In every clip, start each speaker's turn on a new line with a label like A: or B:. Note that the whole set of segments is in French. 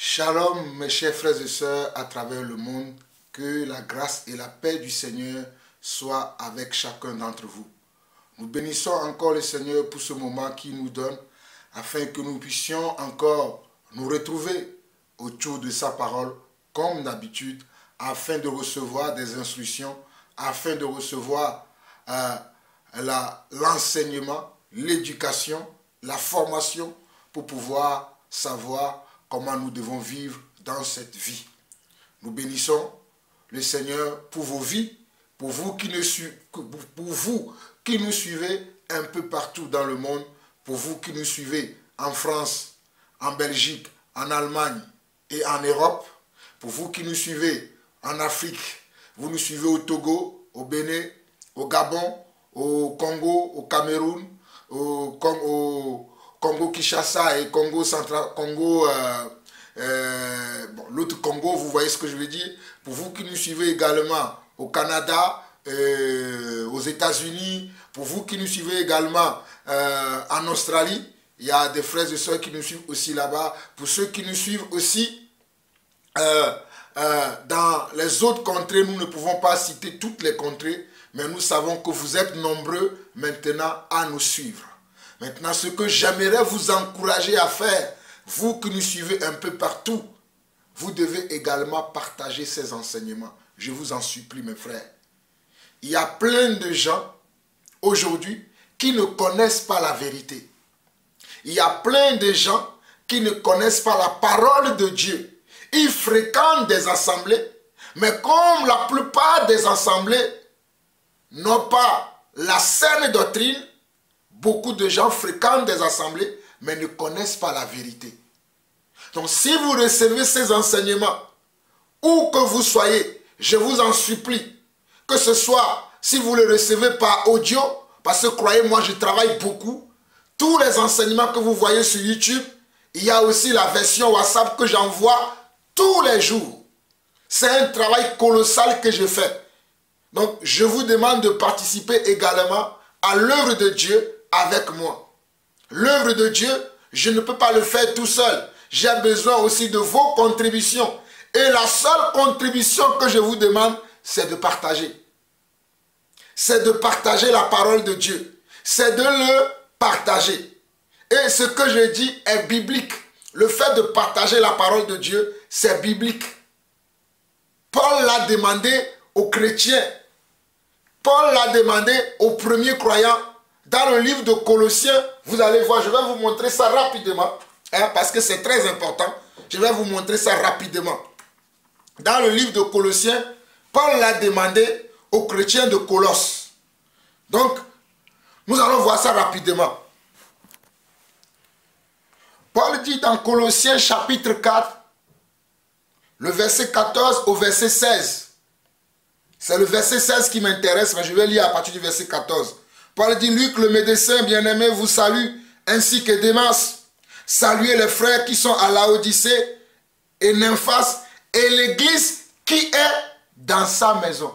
A: Shalom mes chers frères et sœurs à travers le monde, que la grâce et la paix du Seigneur soient avec chacun d'entre vous. Nous bénissons encore le Seigneur pour ce moment qu'il nous donne afin que nous puissions encore nous retrouver autour de sa parole comme d'habitude afin de recevoir des instructions, afin de recevoir l'enseignement, l'éducation, la formation pour pouvoir savoir comment nous devons vivre dans cette vie. Nous bénissons le Seigneur pour vos vies, pour vous qui nous suivez un peu partout dans le monde, pour vous qui nous suivez en France, en Belgique, en Allemagne et en Europe, pour vous qui nous suivez en Afrique, vous nous suivez au Togo, au Bénin, au Gabon, au Congo, au Cameroun, au Congo-Kinshasa et Congo central, l'autre Congo, vous voyez ce que je veux dire. Pour vous qui nous suivez également au Canada, aux États-Unis, pour vous qui nous suivez également en Australie, il y a des frères et sœurs qui nous suivent aussi là-bas. Pour ceux qui nous suivent aussi dans les autres contrées, nous ne pouvons pas citer toutes les contrées, mais nous savons que vous êtes nombreux maintenant à nous suivre. Maintenant, ce que j'aimerais vous encourager à faire, vous qui nous suivez un peu partout, vous devez également partager ces enseignements. Je vous en supplie, mes frères. Il y a plein de gens aujourd'hui qui ne connaissent pas la vérité. Il y a plein de gens qui ne connaissent pas la parole de Dieu. Ils fréquentent des assemblées, mais comme la plupart des assemblées n'ont pas la saine doctrine, beaucoup de gens fréquentent des assemblées, mais ne connaissent pas la vérité. Donc si vous recevez ces enseignements, où que vous soyez, je vous en supplie, que ce soit si vous les recevez par audio, parce que croyez-moi, je travaille beaucoup, tous les enseignements que vous voyez sur YouTube, il y a aussi la version WhatsApp que j'envoie tous les jours. C'est un travail colossal que je fais. Donc je vous demande de participer également à l'œuvre de Dieu avec moi. L'œuvre de Dieu, je ne peux pas le faire tout seul. J'ai besoin aussi de vos contributions. Et la seule contribution que je vous demande, c'est de partager. C'est de partager la parole de Dieu. C'est de le partager. Et ce que je dis est biblique. Le fait de partager la parole de Dieu, c'est biblique. Paul l'a demandé aux chrétiens. Paul l'a demandé aux premiers croyants. Dans le livre de Colossiens, vous allez voir, je vais vous montrer ça rapidement, parce que c'est très important. Je vais vous montrer ça rapidement. Dans le livre de Colossiens, Paul l'a demandé aux chrétiens de Colosse. Donc, nous allons voir ça rapidement. Paul dit dans Colossiens chapitre 4, le verset 14 au verset 16. C'est le verset 16 qui m'intéresse, mais je vais lire à partir du verset 14. Paul dit, Luc, le médecin bien-aimé, vous salue, ainsi que Démas. Saluez les frères qui sont à Laodicée et Nymphas et l'église qui est dans sa maison.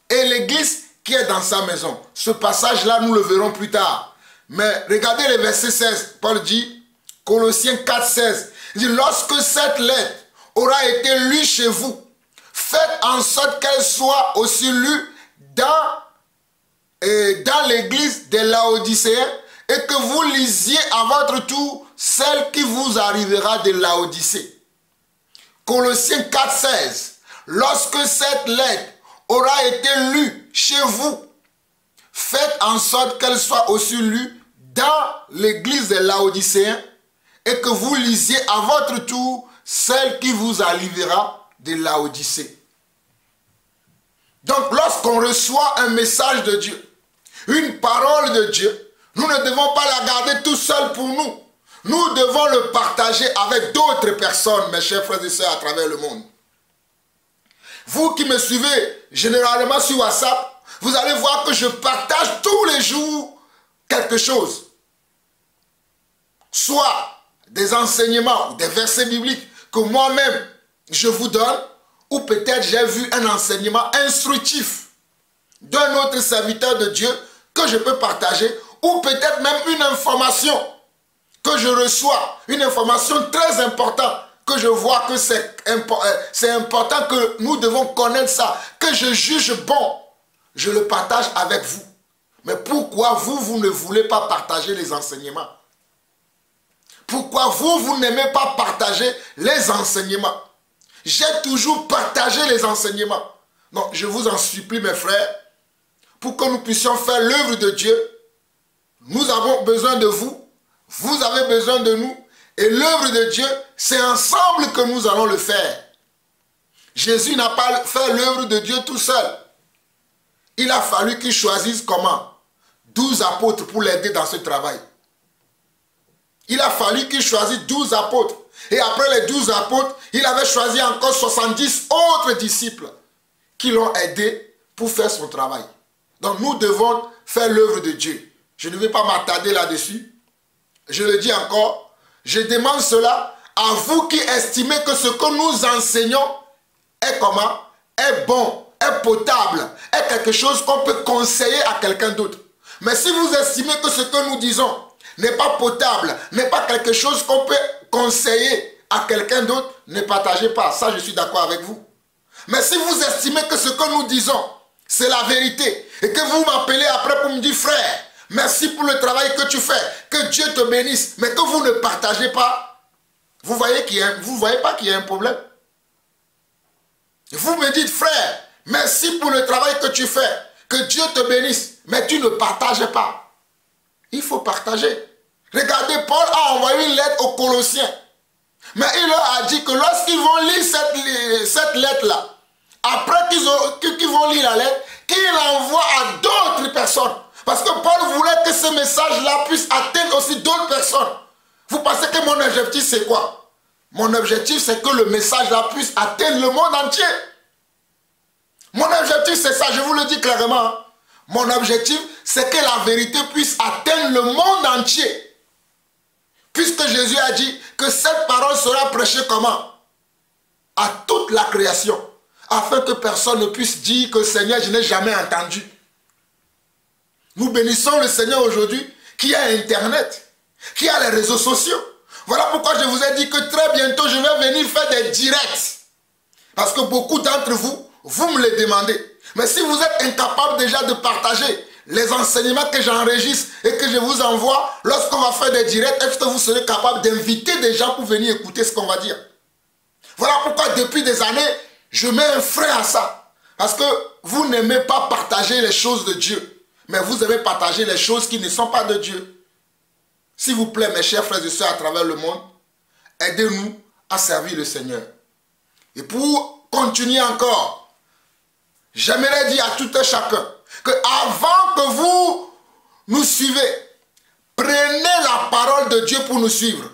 A: Et l'église qui est dans sa maison. Ce passage-là, nous le verrons plus tard. Mais regardez le verset 16. Paul dit, Colossiens 4, 16. Il dit, lorsque cette lettre aura été lue chez vous, faites en sorte qu'elle soit aussi lue dans l'église des Laodicéens et que vous lisiez à votre tour celle qui vous arrivera de Laodicée. Colossiens 4, 16. Lorsque cette lettre aura été lue chez vous, faites en sorte qu'elle soit aussi lue dans l'église des Laodicéens et que vous lisiez à votre tour celle qui vous arrivera de Laodicée. Donc lorsqu'on reçoit un message de Dieu, une parole de Dieu, nous ne devons pas la garder tout seul pour nous. Nous devons le partager avec d'autres personnes, mes chers frères et sœurs, à travers le monde. Vous qui me suivez généralement sur WhatsApp, vous allez voir que je partage tous les jours quelque chose. Soit des enseignements ou des versets bibliques que moi-même je vous donne, ou peut-être j'ai vu un enseignement instructif d'un autre serviteur de Dieu que je peux partager, ou peut-être même une information que je reçois, une information très importante que je vois que c'est important, que nous devons connaître ça, que je juge bon, je le partage avec vous. Mais pourquoi vous ne voulez pas partager les enseignements? Pourquoi vous n'aimez pas partager les enseignements? J'ai toujours partagé les enseignements. Donc, je vous en supplie, mes frères, pour que nous puissions faire l'œuvre de Dieu. Nous avons besoin de vous, vous avez besoin de nous, et l'œuvre de Dieu, c'est ensemble que nous allons le faire. Jésus n'a pas fait l'œuvre de Dieu tout seul. Il a fallu qu'il choisisse comment? 12 apôtres pour l'aider dans ce travail. Il a fallu qu'il choisisse 12 apôtres. Et après les 12 apôtres, il avait choisi encore 70 autres disciples qui l'ont aidé pour faire son travail. Donc nous devons faire l'œuvre de Dieu. Je ne vais pas m'attarder là-dessus. Je le dis encore. Je demande cela à vous qui estimez que ce que nous enseignons est comment? Est bon, est potable, est quelque chose qu'on peut conseiller à quelqu'un d'autre. Mais si vous estimez que ce que nous disons n'est pas potable, n'est pas quelque chose qu'on peut conseiller à quelqu'un d'autre, ne partagez pas. Ça, je suis d'accord avec vous. Mais si vous estimez que ce que nous disons, c'est la vérité, et que vous m'appelez après pour me dire, frère, merci pour le travail que tu fais, que Dieu te bénisse, mais que vous ne partagez pas, vous voyez pas qu'il y a un problème. Vous me dites, frère, merci pour le travail que tu fais, que Dieu te bénisse, mais tu ne partages pas. Il faut partager. Regardez, Paul a envoyé une lettre aux Colossiens. Mais il leur a dit que lorsqu'ils vont lire cette lettre-là, après qu'ils vont lire la lettre, qu'il l'envoie à d'autres personnes. Parce que Paul voulait que ce message-là puisse atteindre aussi d'autres personnes. Vous pensez que mon objectif, c'est quoi? Mon objectif, c'est que le message-là puisse atteindre le monde entier. Mon objectif, c'est ça, je vous le dis clairement. Mon objectif, c'est que la vérité puisse atteindre le monde entier. Puisque Jésus a dit que cette parole sera prêchée comment? À toute la création. Afin que personne ne puisse dire que Seigneur, je n'ai jamais entendu. Nous bénissons le Seigneur aujourd'hui qui a Internet, qui a les réseaux sociaux. Voilà pourquoi je vous ai dit que très bientôt, je vais venir faire des directs. Parce que beaucoup d'entre vous, vous me le demandez. Mais si vous êtes incapable déjà de partager les enseignements que j'enregistre et que je vous envoie, lorsqu'on va faire des directs, est-ce que vous serez capable d'inviter des gens pour venir écouter ce qu'on va dire? Voilà pourquoi depuis des années, je mets un frein à ça. Parce que vous n'aimez pas partager les choses de Dieu, mais vous aimez partager les choses qui ne sont pas de Dieu. S'il vous plaît, mes chers frères et sœurs à travers le monde, aidez-nous à servir le Seigneur. Et pour continuer encore, j'aimerais dire à tout un chacun que avant que vous nous suivez, prenez la parole de Dieu pour nous suivre.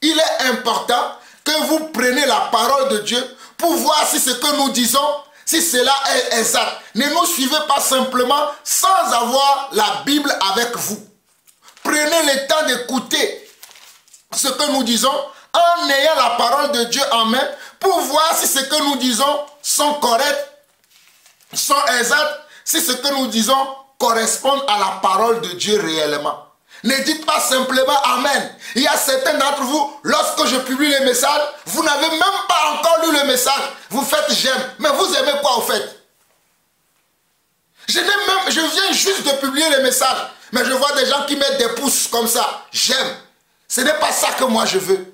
A: Il est important que vous preniez la parole de Dieu pour voir si ce que nous disons, si cela est exact. Ne nous suivez pas simplement sans avoir la Bible avec vous. Prenez le temps d'écouter ce que nous disons en ayant la parole de Dieu en main pour voir si ce que nous disons sont corrects, sont exacts, si ce que nous disons correspond à la parole de Dieu réellement. Ne dites pas simplement Amen. Il y a certains d'entre vous, lorsque je publie les messages, vous n'avez même pas encore lu le message. Vous faites j'aime. Mais vous aimez quoi au fait? Je viens juste de publier les messages. Mais je vois des gens qui mettent des pouces comme ça. J'aime. Ce n'est pas ça que moi je veux.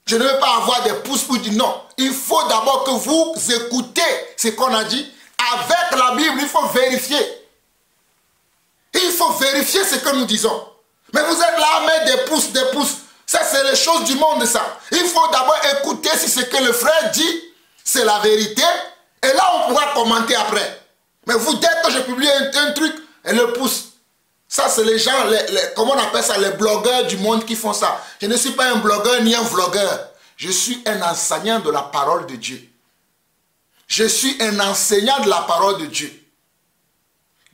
A: Je ne veux pas avoir des pouces pour dire non. Il faut d'abord que vous écoutez ce qu'on a dit. Avec la Bible, il faut vérifier. Il faut vérifier ce que nous disons. Mais vous êtes là à mettre des pouces, des pouces. Ça, c'est les choses du monde, ça. Il faut d'abord écouter si ce que le frère dit, c'est la vérité. Et là, on pourra commenter après. Mais vous, dès que je publie un truc, et le pouce. Ça, c'est les gens, comment on appelle ça, les blogueurs du monde qui font ça. Je ne suis pas un blogueur ni un vlogueur. Je suis un enseignant de la parole de Dieu. Je suis un enseignant de la parole de Dieu.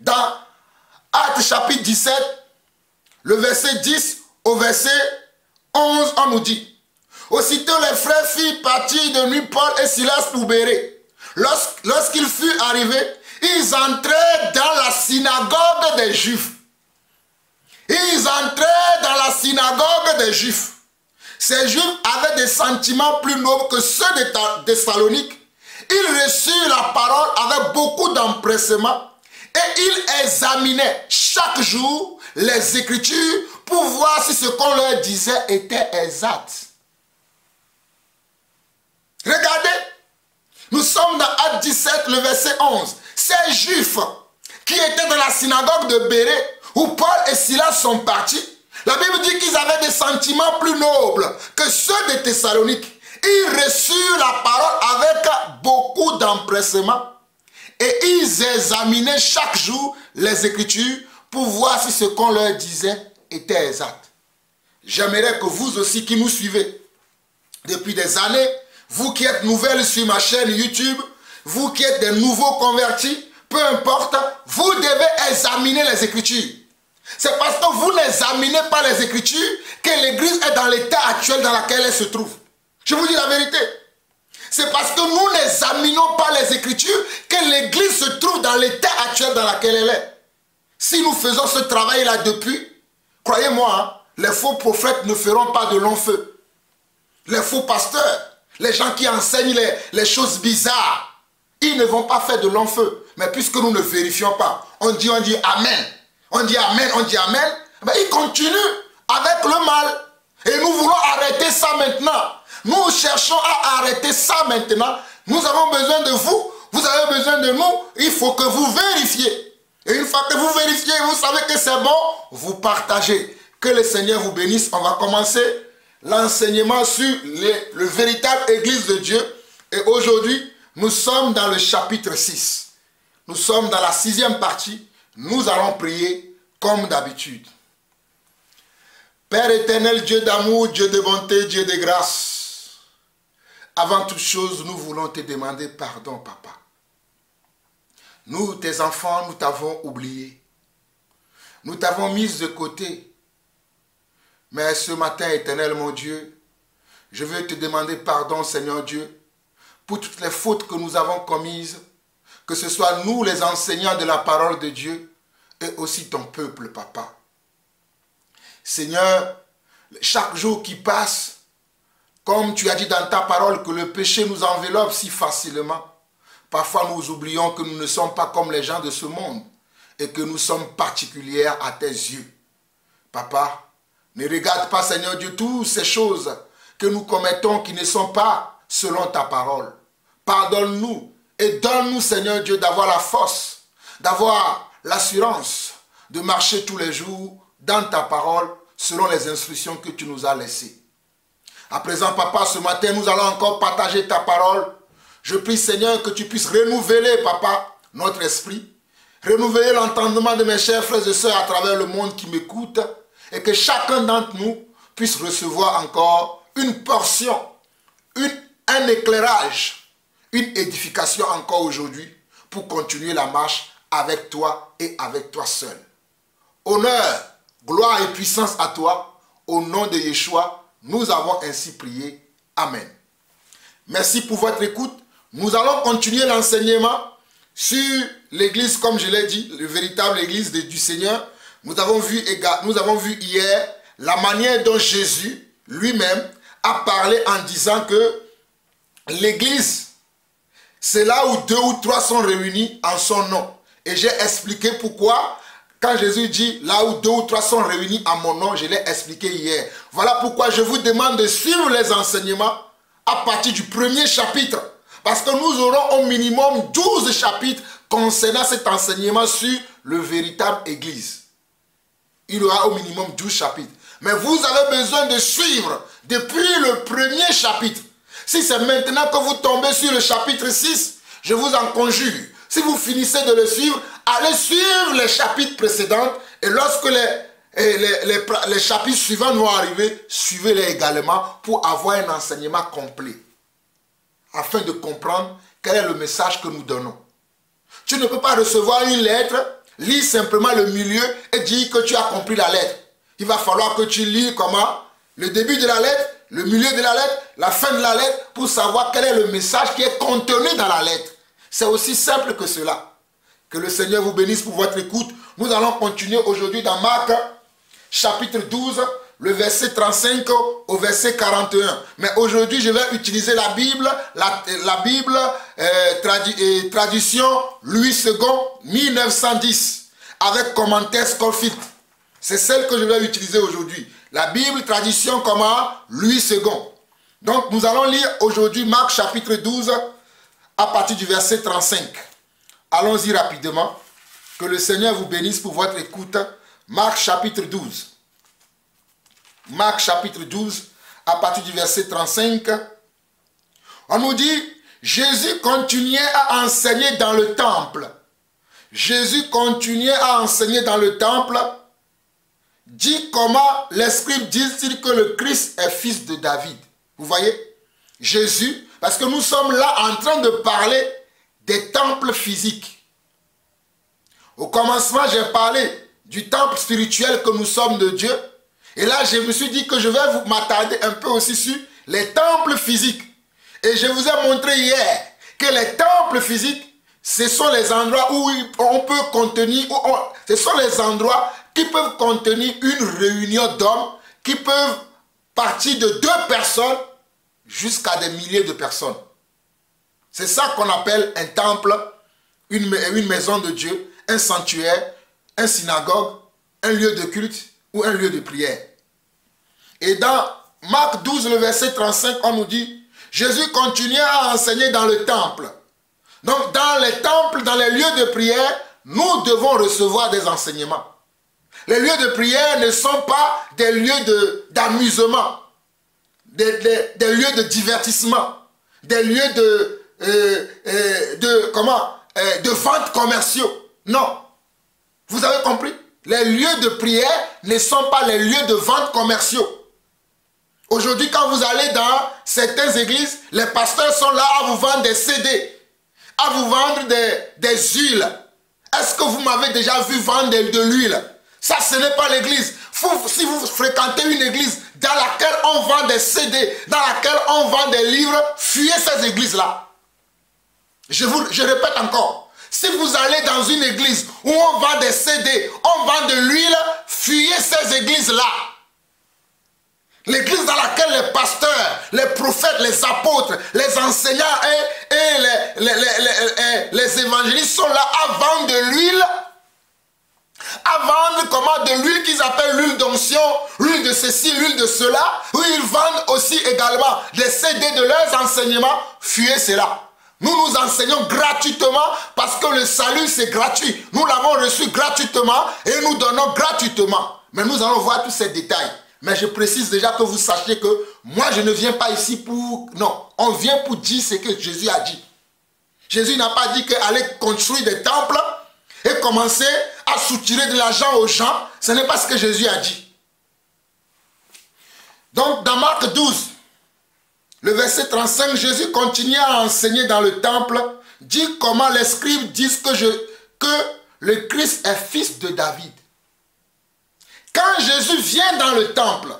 A: Dans Actes chapitre 17, le verset 10 au verset 11, on nous dit: aussitôt les frères firent partir de nuit Paul et Silas pour Bérée. Lorsqu'ils furent arrivés, ils entrèrent dans la synagogue des Juifs. Ils entrèrent dans la synagogue des Juifs. ces Juifs avaient des sentiments plus nobles que ceux de Thessalonique, ils reçurent la parole avec beaucoup d'empressement et ils examinaient chaque jour les Écritures pour voir si ce qu'on leur disait était exact. Regardez, nous sommes dans Actes 17, le verset 11. Ces Juifs qui étaient dans la synagogue de Bérée, où Paul et Silas sont partis, la Bible dit qu'ils avaient des sentiments plus nobles que ceux de Thessalonique. Ils reçurent la parole avec beaucoup d'empressement et ils examinaient chaque jour les Écritures pour voir si ce qu'on leur disait était exact. J'aimerais que vous aussi qui nous suivez depuis des années, vous qui êtes nouvelles sur ma chaîne YouTube, vous qui êtes des nouveaux convertis, peu importe, vous devez examiner les Écritures. C'est parce que vous n'examinez pas les Écritures que l'Église est dans l'état actuel dans lequel elle se trouve. Je vous dis la vérité. C'est parce que nous n'examinons pas les Écritures que l'Église se trouve dans l'état actuel dans lequel elle est. Si nous faisons ce travail-là depuis, croyez-moi, hein, les faux prophètes ne feront pas de long feu. Les faux pasteurs, les gens qui enseignent les choses bizarres, ils ne vont pas faire de long feu. Mais puisque nous ne vérifions pas, on dit Amen. On dit Amen, on dit Amen. Ben, ils continuent avec le mal. Et nous voulons arrêter ça maintenant. Nous cherchons à arrêter ça maintenant. Nous avons besoin de vous. Vous avez besoin de nous. Il faut que vous vérifiez. Et une fois que vous vérifiez, vous savez que c'est bon, vous partagez. Que le Seigneur vous bénisse. On va commencer l'enseignement sur le véritable Église de Dieu. Et aujourd'hui, nous sommes dans le chapitre 6. Nous sommes dans la 6e partie. Nous allons prier comme d'habitude. Père éternel, Dieu d'amour, Dieu de bonté, Dieu de grâce. Avant toute chose, nous voulons te demander pardon, Papa. Nous, tes enfants, nous t'avons oublié. Nous t'avons mis de côté. Mais ce matin, éternel mon Dieu, je veux te demander pardon, Seigneur Dieu, pour toutes les fautes que nous avons commises, que ce soit nous, les enseignants de la parole de Dieu, et aussi ton peuple, Papa. Seigneur, chaque jour qui passe, comme tu as dit dans ta parole que le péché nous enveloppe si facilement, parfois nous oublions que nous ne sommes pas comme les gens de ce monde et que nous sommes particuliers à tes yeux. Papa, ne regarde pas, Seigneur Dieu, toutes ces choses que nous commettons qui ne sont pas selon ta parole. Pardonne-nous et donne-nous, Seigneur Dieu, d'avoir la force, d'avoir l'assurance de marcher tous les jours dans ta parole selon les instructions que tu nous as laissées. À présent, Papa, ce matin, nous allons encore partager ta parole. Je prie, Seigneur, que tu puisses renouveler, Papa, notre esprit, renouveler l'entendement de mes chers frères et sœurs à travers le monde qui m'écoutent et que chacun d'entre nous puisse recevoir encore une portion, un éclairage, une édification encore aujourd'hui pour continuer la marche avec toi et avec toi seul. Honneur, gloire et puissance à toi. Au nom de Yeshua, nous avons ainsi prié. Amen. Merci pour votre écoute. Nous allons continuer l'enseignement sur l'église, comme je l'ai dit, le véritable église du Seigneur. Nous avons vu hier la manière dont Jésus lui-même a parlé en disant que l'église, c'est là où 2 ou 3 sont réunis en son nom. Et j'ai expliqué pourquoi, quand Jésus dit là où 2 ou 3 sont réunis en mon nom, je l'ai expliqué hier. Voilà pourquoi je vous demande de suivre les enseignements à partir du 1er chapitre. Parce que nous aurons au minimum 12 chapitres concernant cet enseignement sur le véritable église. Il y aura au minimum 12 chapitres. Mais vous avez besoin de suivre depuis le 1er chapitre. Si c'est maintenant que vous tombez sur le chapitre 6, je vous en conjure. Si vous finissez de le suivre, allez suivre les chapitres précédents. Et lorsque les chapitres suivants vont arriver, suivez-les également pour avoir un enseignement complet. Afin de comprendre quel est le message que nous donnons. Tu ne peux pas recevoir une lettre, lire simplement le milieu et dire que tu as compris la lettre. Il va falloir que tu lis comment? Le début de la lettre, le milieu de la lettre, la fin de la lettre, pour savoir quel est le message qui est contenu dans la lettre. C'est aussi simple que cela. Que le Seigneur vous bénisse pour votre écoute. Nous allons continuer aujourd'hui dans Marc, chapitre 12, le verset 35 au verset 41. Mais aujourd'hui, je vais utiliser la Bible, traduction Louis II, 1910, avec commentaire Scofield. C'est celle que je vais utiliser aujourd'hui. La Bible, traduction comment Louis II. Donc, nous allons lire aujourd'hui Marc chapitre 12, à partir du verset 35. Allons-y rapidement. Que le Seigneur vous bénisse pour votre écoute. Marc chapitre 12. Marc chapitre 12, à partir du verset 35. On nous dit, Jésus continuait à enseigner dans le temple. Jésus continuait à enseigner dans le temple. Dit comment les scribes disent-ils que le Christ est fils de David. Vous voyez? Jésus, parce que nous sommes là en train de parler des temples physiques. Au commencement, j'ai parlé du temple spirituel que nous sommes de Dieu. Et là, je me suis dit que je vais m'attarder un peu aussi sur les temples physiques. Et je vous ai montré hier que les temples physiques, ce sont les endroits où on peut contenir, ce sont les endroits qui peuvent contenir une réunion d'hommes, qui peuvent partir de 2 personnes jusqu'à des milliers de personnes. C'est ça qu'on appelle un temple, une maison de Dieu, un sanctuaire, un synagogue, un lieu de culte ou un lieu de prière. Et dans Marc 12, le verset 35, on nous dit, Jésus continuait à enseigner dans le temple. Donc dans les temples, dans les lieux de prière, nous devons recevoir des enseignements. Les lieux de prière ne sont pas des lieux d'amusement, des lieux de divertissement, des lieux de vente commerciaux. Non. Vous avez compris? Les lieux de prière ne sont pas les lieux de vente commerciaux. Aujourd'hui, quand vous allez dans certaines églises, les pasteurs sont là à vous vendre des CD, à vous vendre des huiles. Est-ce que vous m'avez déjà vu vendre de l'huile? Ça, ce n'est pas l'église. Si vous fréquentez une église dans laquelle on vend des CD, dans laquelle on vend des livres, fuyez ces églises-là. Je répète encore. Si vous allez dans une église où on vend des CD, on vend de l'huile, fuyez ces églises-là. L'église dans laquelle les pasteurs, les prophètes, les apôtres, les enseignants et les évangélistes sont là à vendre de l'huile, à vendre de l'huile qu'ils appellent l'huile d'onction, l'huile de ceci, l'huile de cela, où ils vendent aussi également les CD de leurs enseignements, fuyez cela. Nous nous enseignons gratuitement parce que le salut c'est gratuit. Nous l'avons reçu gratuitement et nous donnons gratuitement. Mais nous allons voir tous ces détails. Mais je précise déjà que vous sachiez que moi je ne viens pas ici pour... Non, on vient pour dire ce que Jésus a dit. Jésus n'a pas dit qu'aller construire des temples et commencer à soutirer de l'argent aux gens. Ce n'est pas ce que Jésus a dit. Donc dans Marc 12, le verset 35, Jésus continue à enseigner dans le temple, dit comment les scribes disent que le Christ est fils de David. Quand Jésus vient dans le temple,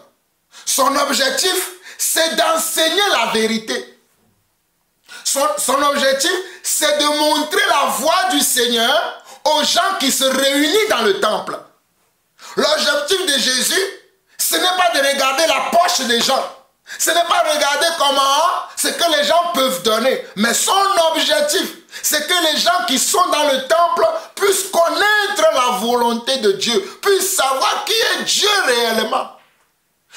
A: son objectif, c'est d'enseigner la vérité. Son objectif, c'est de montrer la voie du Seigneur aux gens qui se réunissent dans le temple. L'objectif de Jésus, ce n'est pas de regarder la poche des gens. Ce n'est pas regarder ce que les gens peuvent donner. Mais son objectif, c'est que les gens qui sont dans le temple puissent connaître la volonté de Dieu, puissent savoir qui est Dieu réellement.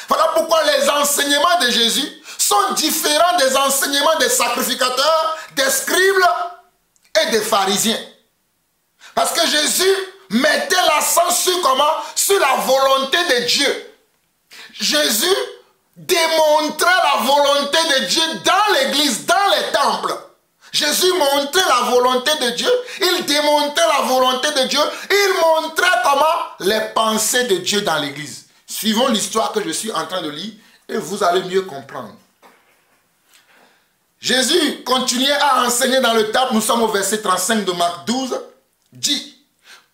A: Voilà pourquoi les enseignements de Jésus sont différents des enseignements des sacrificateurs, des scribes et des pharisiens. Parce que Jésus mettait l'accent sur la volonté de Dieu. Jésus démontrait la volonté de Dieu dans l'église, dans les temples. Jésus montrait la volonté de Dieu, il démontrait la volonté de Dieu, il montrait les pensées de Dieu dans l'église. Suivons l'histoire que je suis en train de lire et vous allez mieux comprendre. Jésus continuait à enseigner dans le temple, nous sommes au verset 35 de Marc 12, dit,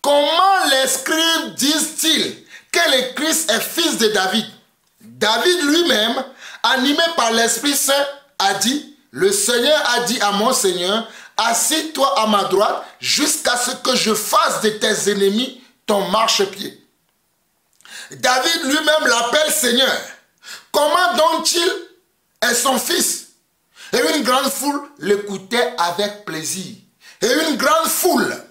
A: comment les scribes disent-ils que le Christ est fils de David? David lui-même, animé par l'Esprit Saint, a dit, le Seigneur a dit à mon Seigneur, assis-toi à ma droite jusqu'à ce que je fasse de tes ennemis ton marchepied. David lui-même l'appelle Seigneur. Comment donc-il est son fils? Et une grande foule l'écoutait avec plaisir. Et une grande foule.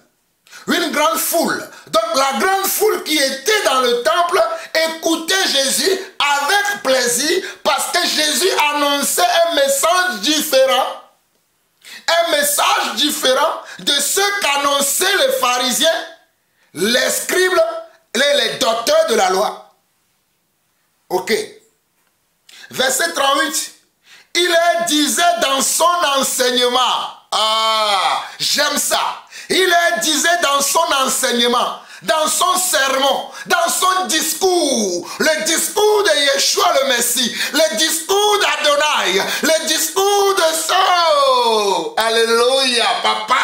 A: Donc la grande foule qui était dans le temple écoutait Jésus avec plaisir parce que Jésus annonçait un message différent. Un message différent de ce qu'annonçaient les pharisiens, les scribes, les docteurs de la loi. Ok. Verset 38. Il disait dans son enseignement. Ah, j'aime ça. Il disait dans son enseignement, dans son sermon, dans son discours, le discours de Yeshua le Messie, le discours d'Adonai, le discours de Saul. Alléluia, papa.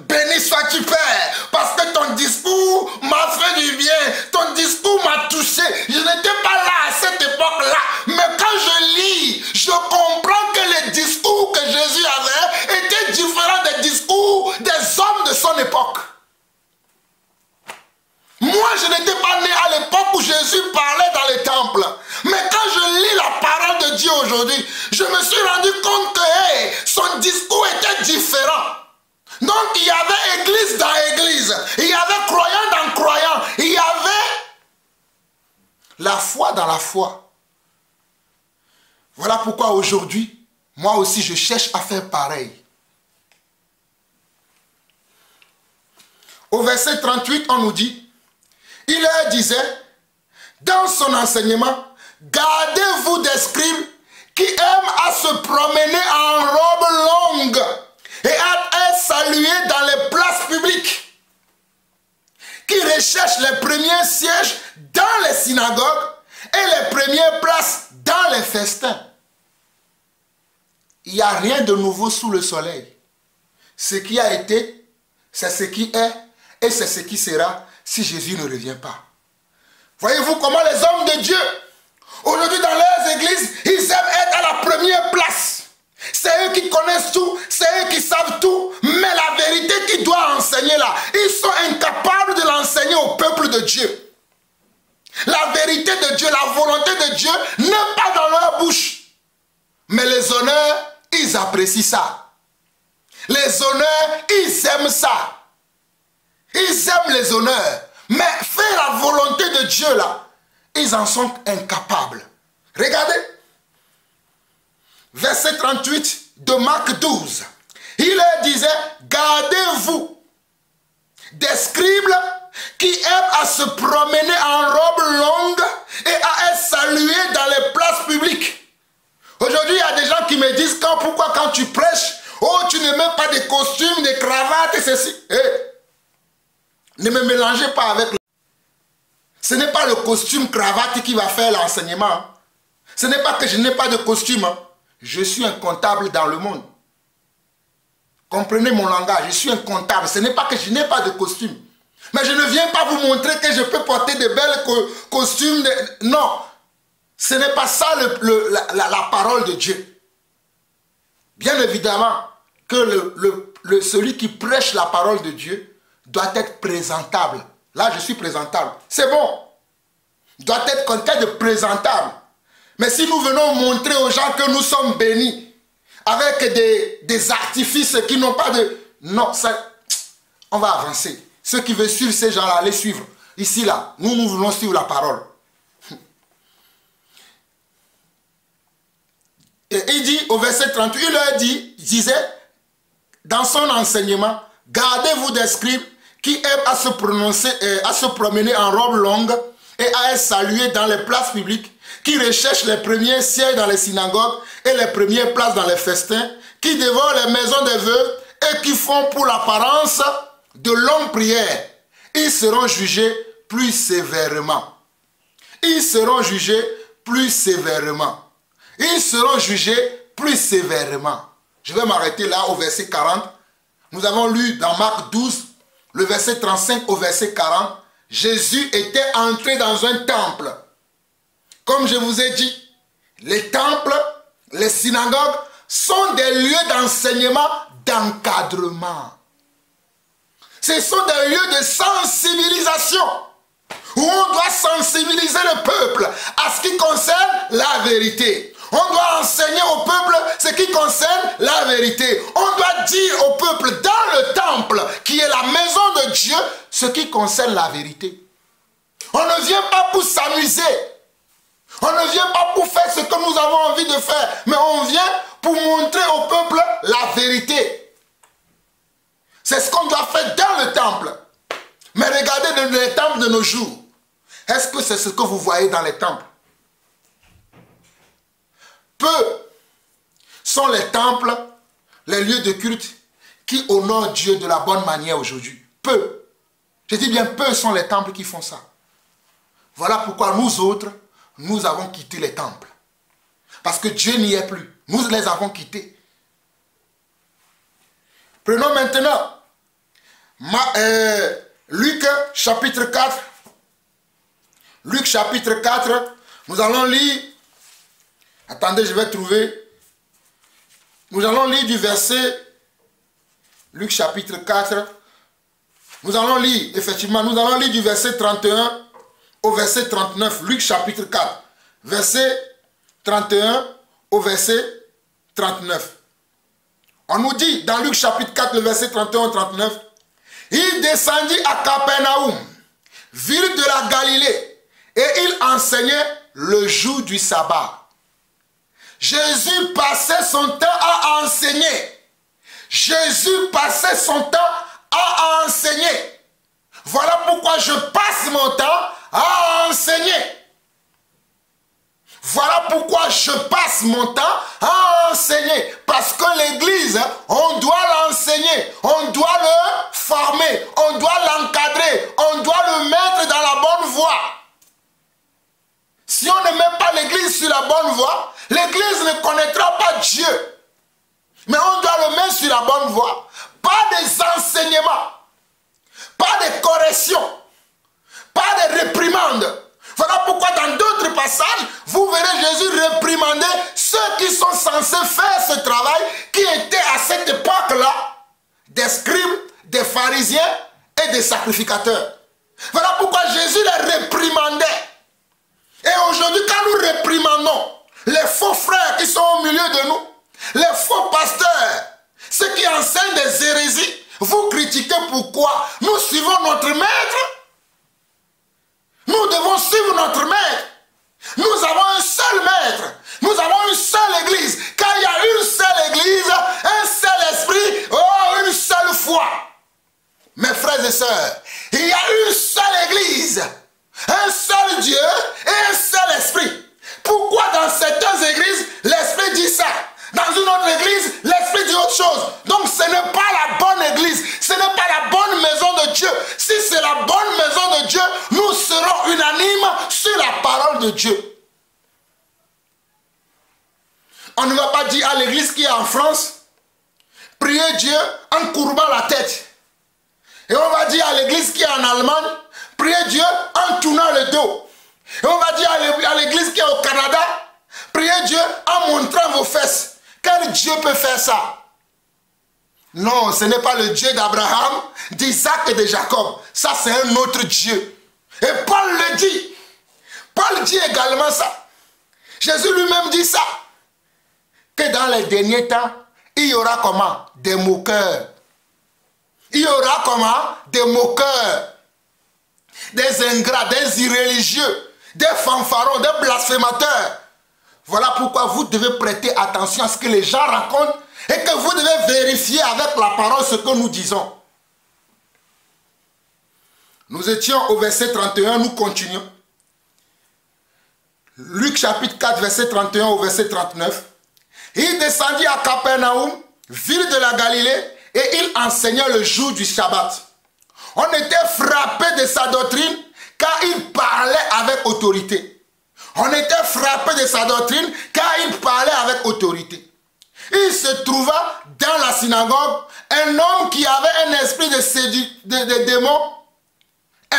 A: Béni sois-tu, Père, parce que ton discours m'a fait du bien, ton discours m'a touché. Je n'étais pas là à cette époque-là, mais quand je lis, je comprends que les discours que Jésus avait étaient différents des discours des hommes de son époque. Moi, je n'étais pas né à l'époque où Jésus parlait dans les temples. Mais quand je lis la parole de Dieu aujourd'hui, je me suis rendu compte que son discours était différent. Donc, il y avait église dans église, il y avait croyant dans croyant, il y avait la foi dans la foi. Voilà pourquoi aujourd'hui, moi aussi, je cherche à faire pareil. Au verset 38, on nous dit, il leur disait, dans son enseignement, gardez-vous des scribes qui aiment à se promener en robe longue et à être salués dans les places publiques, qui recherchent les premiers sièges dans les synagogues et les premières places dans les festins. Il n'y a rien de nouveau sous le soleil. Ce qui a été, c'est ce qui est et c'est ce qui sera si Jésus ne revient pas. Voyez-vous comment les hommes de Dieu, aujourd'hui dans leurs églises, ils aiment être à la première place. C'est eux qui connaissent tout, c'est eux qui savent tout, mais la vérité qu'ils doivent enseigner là, ils sont incapables de l'enseigner au peuple de Dieu. La vérité de Dieu, la volonté de Dieu n'est pas dans leur bouche. Mais les honneurs, ils apprécient ça. Les honneurs, ils aiment ça. Ils aiment les honneurs. Mais faire la volonté de Dieu là, ils en sont incapables. Regardez. Verset 38 de Marc 12. Il leur disait, gardez-vous des scribes qui aiment à se promener en robe longue et à être salués dans les places publiques. Aujourd'hui, il y a des gens qui me disent, pourquoi quand tu prêches, oh, tu ne mets pas de costumes, de cravates et ceci. Ne me mélangez pas avec... Ce n'est pas le costume cravate qui va faire l'enseignement. Ce n'est pas que je n'ai pas de costume. Je suis un comptable dans le monde. Comprenez mon langage, je suis un comptable. Ce n'est pas que je n'ai pas de costume. Mais je ne viens pas vous montrer que je peux porter de belles costumes. Non, ce n'est pas ça la parole de Dieu. Bien évidemment que celui qui prêche la parole de Dieu doit être présentable. Là, je suis présentable. C'est bon. Il doit être quelqu'un de présentable. Mais si nous venons montrer aux gens que nous sommes bénis avec des artifices qui n'ont pas de... Non, ça, on va avancer. Ceux qui veulent suivre ces gens-là, allez suivre. Ici, là, nous voulons suivre la parole. Et il dit au verset 38, il leur disait, dans son enseignement, gardez-vous des scribes qui aiment à se promener en robe longue et à être salués dans les places publiques, qui recherchent les premiers sièges dans les synagogues et les premières places dans les festins, qui dévorent les maisons des veuves et qui font pour l'apparence de longues prières. Ils seront jugés plus sévèrement. Ils seront jugés plus sévèrement. Ils seront jugés plus sévèrement. Je vais m'arrêter là au verset 40. Nous avons lu dans Marc 12, le verset 35 au verset 40. Jésus était entré dans un temple. Comme je vous ai dit, les temples, les synagogues sont des lieux d'enseignement, d'encadrement. Ce sont des lieux de sensibilisation où on doit sensibiliser le peuple à ce qui concerne la vérité. On doit enseigner au peuple ce qui concerne la vérité. On doit dire au peuple dans le temple, qui est la maison de Dieu, ce qui concerne la vérité. On ne vient pas pour s'amuser. On ne vient pas pour faire ce que nous avons envie de faire, mais on vient pour montrer au peuple la vérité. C'est ce qu'on doit faire dans le temple. Mais regardez dans les temples de nos jours. Est-ce que c'est ce que vous voyez dans les temples? Peu sont les temples, les lieux de culte qui honorent Dieu de la bonne manière aujourd'hui. Peu. Je dis bien peu sont les temples qui font ça. Voilà pourquoi nous autres, nous avons quitté les temples. Parce que Dieu n'y est plus. Nous les avons quittés. Prenons maintenant Luc chapitre 4. Luc chapitre 4. Nous allons lire. Attendez, je vais trouver. Nous allons lire du verset. Luc chapitre 4. Nous allons lire, effectivement, nous allons lire du verset 31 au verset 39. Luc chapitre 4. Verset 31 au verset 39. On nous dit dans Luc chapitre 4, le verset 31 au 39. Il descendit à Capernaum, ville de la Galilée, et il enseignait le jour du sabbat. Jésus passait son temps à enseigner. Jésus passait son temps à enseigner. Voilà pourquoi je passe mon temps à enseigner. Voilà pourquoi je passe mon temps à enseigner. Parce que l'église, on doit l'enseigner, on doit le former, on doit l'encadrer, on doit le mettre dans la bonne voie. Si on ne met pas l'église sur la bonne voie, l'église ne connaîtra pas Dieu. Mais on doit le mettre sur la bonne voie. Pas des enseignements, pas des corrections, pas des réprimandes. Voilà pourquoi dans d'autres passages, vous verrez Jésus réprimander ceux qui sont censés faire ce travail, qui étaient à cette époque-là des scribes, des pharisiens et des sacrificateurs. Voilà pourquoi Jésus les réprimandait. Et aujourd'hui, quand nous réprimandons les faux frères qui sont au milieu de nous, les faux pasteurs, ceux qui enseignent des hérésies, vous critiquez pourquoi? Nous suivons notre maître. Nous devons suivre notre maître. Nous avons un seul maître. Nous avons une seule église. Car il y a une seule église, un seul esprit, une seule foi. Mes frères et sœurs, il y a une seule église, un seul Dieu et un seul esprit. Pourquoi dans certaines églises, l'esprit dit ça? Dans une autre église, l'esprit dit autre chose. Donc ce n'est pas la bonne église, ce n'est pas la bonne maison de Dieu. Si c'est la bonne maison de Dieu, nous serons unanimes sur la parole de Dieu. On ne va pas dire à l'église qui est en France, priez Dieu en courbant la tête. Et on va dire à l'église qui est en Allemagne, priez Dieu en tournant le dos. Et on va dire à l'église qui est au Canada, priez Dieu en montrant vos fesses. Quel Dieu peut faire ça? Non, ce n'est pas le Dieu d'Abraham, d'Isaac et de Jacob. Ça, c'est un autre Dieu. Et Paul le dit. Paul dit également ça. Jésus lui-même dit ça. Que dans les derniers temps, il y aura comment? Des moqueurs. Il y aura comment? Des moqueurs. Des ingrats, des irréligieux, des fanfarons, des blasphémateurs. Voilà pourquoi vous devez prêter attention à ce que les gens racontent et que vous devez vérifier avec la parole ce que nous disons. Nous étions au verset 31, nous continuons. Luc chapitre 4, verset 31 au verset 39. Il descendit à Capernaum, ville de la Galilée, et il enseignait le jour du sabbat. On était frappé de sa doctrine car il parlait avec autorité. On était frappé de sa doctrine car il parlait avec autorité. Il se trouva dans la synagogue un homme qui avait un esprit de démon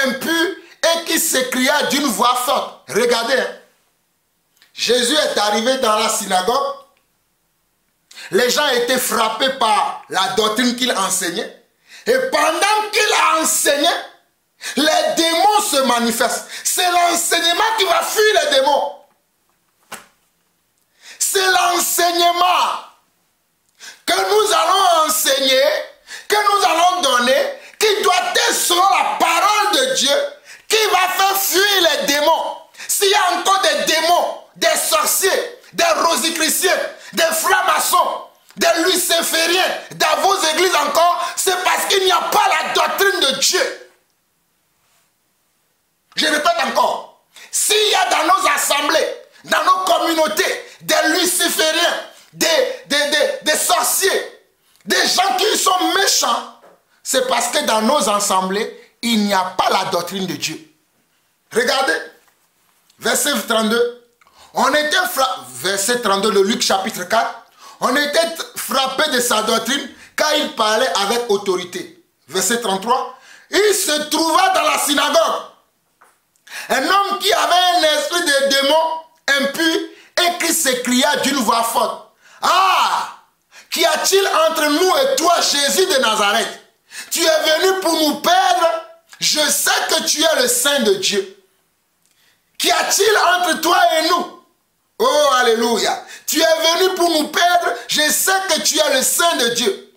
A: impur et qui s'écria d'une voix forte. Regardez, hein. Jésus est arrivé dans la synagogue. Les gens étaient frappés par la doctrine qu'il enseignait. Et pendant qu'il enseignait, les démons se manifestent. C'est l'enseignement qui va fuir les démons. C'est l'enseignement que nous allons enseigner, que nous allons donner, qui doit être selon la parole de Dieu, qui va faire fuir les démons. S'il y a encore des démons, des sorciers, des rosicruciens, des francs-maçons, des lucifériens dans vos églises encore, c'est parce qu'il n'y a pas la doctrine de Dieu. Je répète encore, s'il y a dans nos assemblées, dans nos communautés, des lucifériens, des sorciers, des gens qui sont méchants, c'est parce que dans nos assemblées, il n'y a pas la doctrine de Dieu. Regardez, verset 32. On était verset 32 de Luc chapitre 4. On était frappé de sa doctrine car il parlait avec autorité. Verset 33. Il se trouva dans la synagogue un homme qui avait un esprit de démon impur et qui s'écria d'une voix forte. Ah! Qu'y a-t-il entre nous et toi, Jésus de Nazareth? Tu es venu pour nous perdre? Je sais que tu es le Saint de Dieu. Qu'y a-t-il entre toi et nous? Oh, alléluia. Tu es venu pour nous perdre? Je sais que tu es le Saint de Dieu.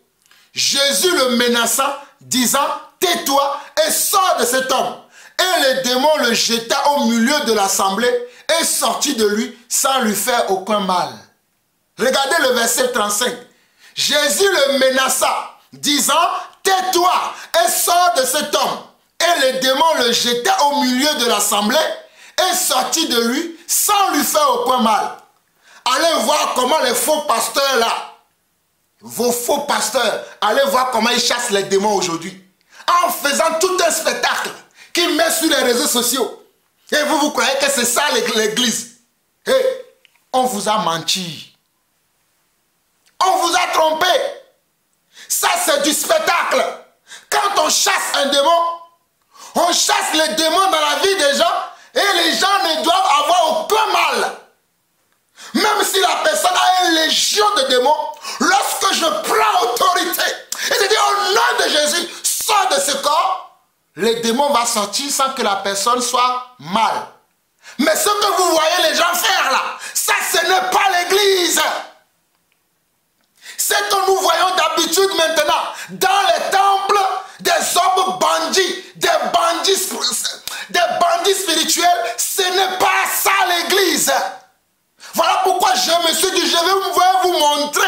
A: Jésus le menaça, disant, tais-toi et sors de cet homme. Et le démon le jeta au milieu de l'assemblée et sortit de lui sans lui faire aucun mal. Regardez le verset 35. Jésus le menaça, disant, tais-toi et sors de cet homme. Et le démon le jeta au milieu de l'assemblée et sortit de lui sans lui faire aucun mal. Allez voir comment les faux pasteurs là, vos faux pasteurs, allez voir comment ils chassent les démons aujourd'hui. En faisant tout un spectacle qu'ils mettent sur les réseaux sociaux. Et vous croyez que c'est ça l'église? Hey, on vous a menti. On vous a trompé. Ça c'est du spectacle. Quand on chasse un démon, on chasse les démons dans la vie des gens et les gens ne doivent avoir aucun mal. Même si la personne a une légion de démons, lorsque je prends autorité et je dis au nom de Jésus, sors de ce corps, le démon va sortir sans que la personne soit mal. Mais ce que vous voyez les gens faire là, ça ce n'est pas l'église. Ce que nous voyons d'habitude maintenant dans les temples des hommes bandits, des bandits spirituels, ce n'est pas ça l'église. Voilà pourquoi je me suis dit, je vais vous montrer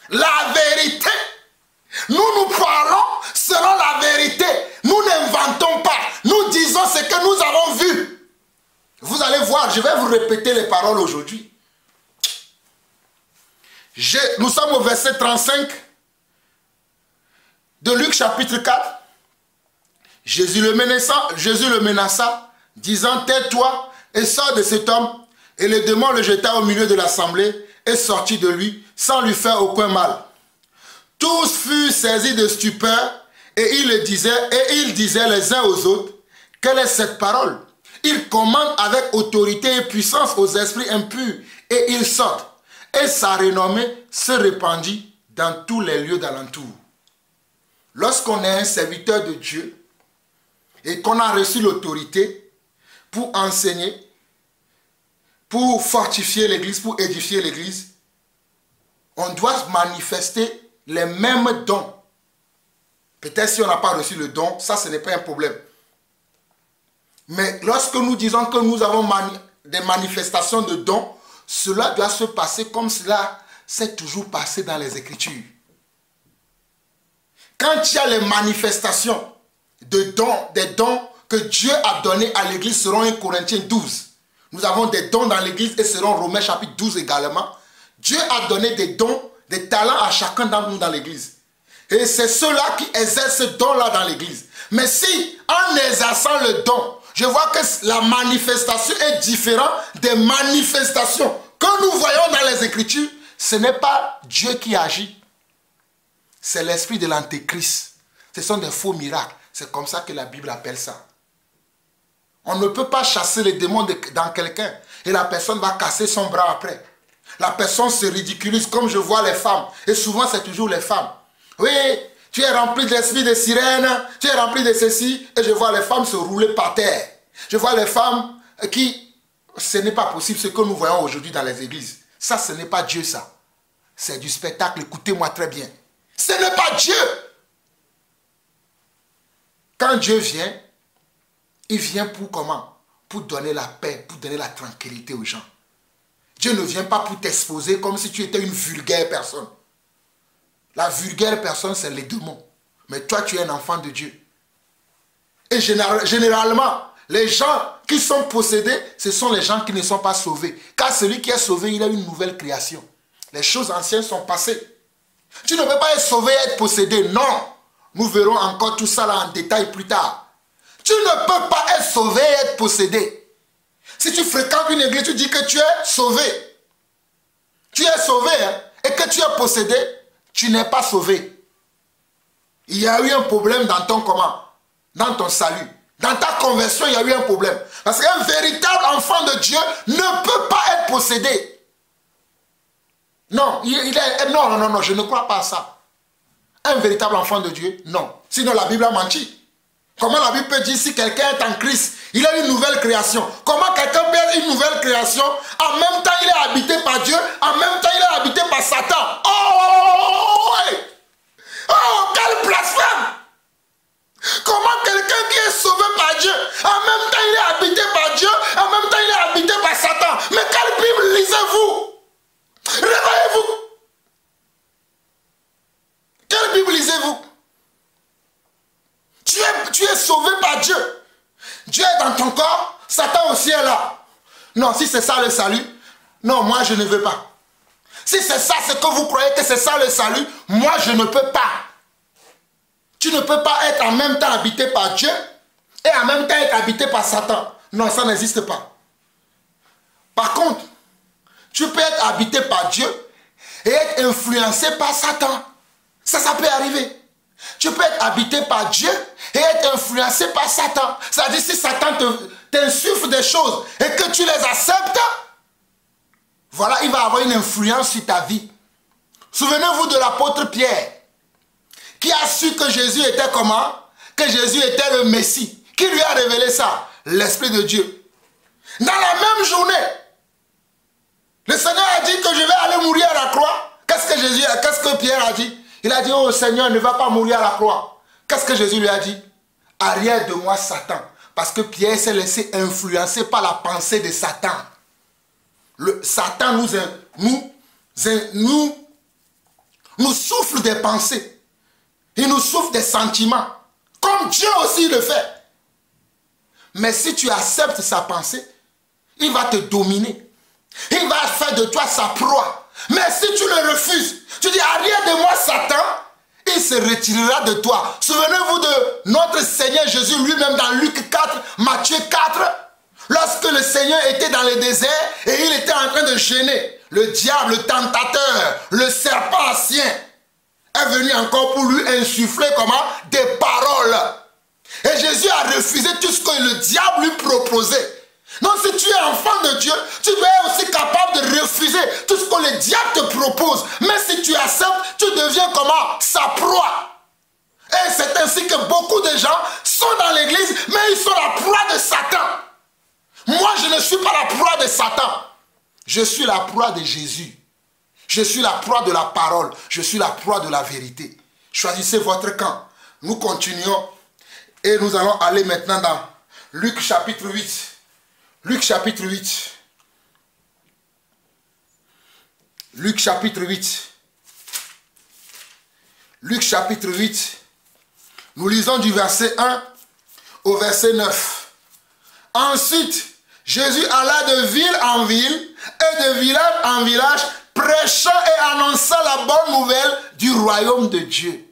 A: la vérité. Nous parlons selon la vérité. Nous n'inventons pas. Nous disons ce que nous avons vu. Vous allez voir, je vais vous répéter les paroles aujourd'hui. Nous sommes au verset 35 de Luc chapitre 4. Jésus le menaça, disant, tais-toi et sors de cet homme. Et le démon le jeta au milieu de l'assemblée et sortit de lui sans lui faire aucun mal. Tous furent saisis de stupeur et ils disaient les uns aux autres, quelle est cette parole? Il commande avec autorité et puissance aux esprits impurs et ils sortent. Et sa renommée se répandit dans tous les lieux d'alentour. Lorsqu'on est un serviteur de Dieu et qu'on a reçu l'autorité pour enseigner, pour fortifier l'église, pour édifier l'église, on doit manifester les mêmes dons. Peut-être si on n'a pas reçu le don, ça ce n'est pas un problème. Mais lorsque nous disons que nous avons des manifestations de dons, cela doit se passer comme cela s'est toujours passé dans les Écritures. Quand il y a les manifestations de dons, des dons que Dieu a donnés à l'église selon 1 Corinthiens 12, nous avons des dons dans l'église et selon Romains chapitre 12 également, Dieu a donné des dons, des talents à chacun d'entre nous dans l'église. Et c'est ceux-là qui exercent ce don-là dans l'église. Mais si, en exerçant le don, je vois que la manifestation est différente des manifestations que nous voyons dans les Écritures, ce n'est pas Dieu qui agit. C'est l'esprit de l'antéchrist. Ce sont des faux miracles. C'est comme ça que la Bible appelle ça. On ne peut pas chasser les démons dans quelqu'un et la personne va casser son bras après. La personne se ridiculise comme je vois les femmes. Et souvent c'est toujours les femmes. Oui, tu es rempli de l'esprit de sirène, tu es rempli de ceci, et je vois les femmes se rouler par terre. Je vois les femmes qui... Ce n'est pas possible ce que nous voyons aujourd'hui dans les églises. Ça, ce n'est pas Dieu, ça. C'est du spectacle, écoutez-moi très bien. Ce n'est pas Dieu. Quand Dieu vient, il vient pour comment? Pour donner la paix, pour donner la tranquillité aux gens. Dieu ne vient pas pour t'exposer comme si tu étais une vulgaire personne. La vulgaire personne, c'est les démons. Mais toi, tu es un enfant de Dieu. Et généralement, les gens qui sont possédés, ce sont les gens qui ne sont pas sauvés. Car celui qui est sauvé, il a une nouvelle création. Les choses anciennes sont passées. Tu ne peux pas être sauvé et être possédé. Non. Nous verrons encore tout ça là en détail plus tard. Tu ne peux pas être sauvé et être possédé. Si tu fréquentes une église, tu dis que tu es sauvé. Tu es sauvé hein, et que tu es possédé, tu n'es pas sauvé. Il y a eu un problème dans ton comment? Dans ton salut. Dans ta conversion, il y a eu un problème. Parce qu'un véritable enfant de Dieu ne peut pas être possédé. Non, non, je ne crois pas à ça. Un véritable enfant de Dieu, non. Sinon, la Bible a menti. Comment la Bible peut dire si quelqu'un est en Christ, il a une nouvelle création? Comment quelqu'un peut être une nouvelle création, en même temps il est habité par Dieu, en même temps il est habité par Satan? Oh, ouais. Oh, quel blasphème! Comment quelqu'un qui est sauvé par Dieu, en même temps il est habité par Dieu, en même temps il est habité par Satan? Mais quelle Bible lisez-vous? Réveillez-vous! Quelle Bible lisez-vous? Tu es sauvé par Dieu. Dieu est dans ton corps, Satan aussi est là. Non, si c'est ça le salut, non, moi je ne veux pas. Si c'est ça, ce que vous croyez que c'est ça le salut, moi je ne peux pas. Tu ne peux pas être en même temps habité par Dieu et en même temps être habité par Satan. Non, ça n'existe pas. Par contre, tu peux être habité par Dieu et être influencé par Satan. Ça peut arriver. Tu peux être habité par Dieu et être influencé par Satan. C'est-à-dire si Satan t'insuffle des choses et que tu les acceptes, voilà, il va avoir une influence sur ta vie. Souvenez-vous de l'apôtre Pierre, qui a su que Jésus était comment? Que Jésus était le Messie. Qui lui a révélé ça? L'Esprit de Dieu. Dans la même journée, le Seigneur a dit que je vais aller mourir à la croix. Qu'est-ce que Pierre a dit? Il a dit, oh Seigneur, ne va pas mourir à la croix. Qu'est-ce que Jésus lui a dit? Arrière de moi, Satan. Parce que Pierre s'est laissé influencer par la pensée de Satan. Satan nous souffle des pensées. Il nous souffle des sentiments. Comme Dieu aussi le fait. Mais si tu acceptes sa pensée, il va te dominer. Il va faire de toi sa proie. Mais si tu le refuses, tu dis arrière de moi Satan, il se retirera de toi. Souvenez-vous de notre Seigneur Jésus lui-même dans Luc 4, Matthieu 4, lorsque le Seigneur était dans le désert et il était en train de jeûner. Le diable, le tentateur, le serpent ancien est venu encore pour lui insuffler comment? Des paroles. Et Jésus a refusé tout ce que le diable lui proposait. Donc si tu es enfant de Dieu, tu dois être aussi capable de refuser tout ce que le diable te propose. Mais si tu acceptes, tu deviens comment? Sa proie. Et c'est ainsi que beaucoup de gens sont dans l'église, mais ils sont la proie de Satan. Moi, je ne suis pas la proie de Satan. Je suis la proie de Jésus. Je suis la proie de la parole. Je suis la proie de la vérité. Choisissez votre camp. Nous continuons et nous allons aller maintenant dans Luc chapitre 8. Luc chapitre 8. Luc chapitre 8. Luc chapitre 8. Nous lisons du verset 1 au verset 9. Ensuite, Jésus alla de ville en ville et de village en village, prêchant et annonçant la bonne nouvelle du royaume de Dieu.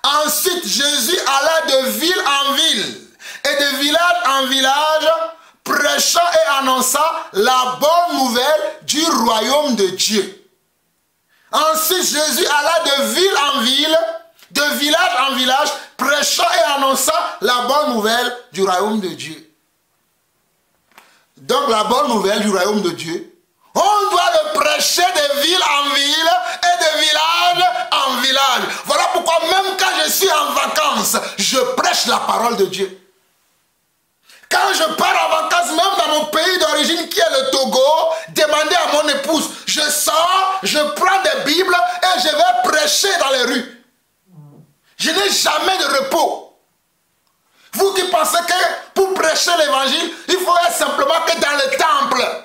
A: Ensuite, Jésus alla de ville en ville et de village en village, prêchant et annonçant la bonne nouvelle du royaume de Dieu. Ensuite, Jésus alla de ville en ville, de village en village, prêchant et annonçant la bonne nouvelle du royaume de Dieu. Donc la bonne nouvelle du royaume de Dieu, on doit le prêcher de ville en ville et de village en village. Voilà pourquoi même quand la parole de Dieu. Quand je pars en vacances, même dans mon pays d'origine qui est le Togo, demander à mon épouse, je sors, je prends des Bibles et je vais prêcher dans les rues. Je n'ai jamais de repos. Vous qui pensez que pour prêcher l'évangile, il faut être simplement que dans le temple.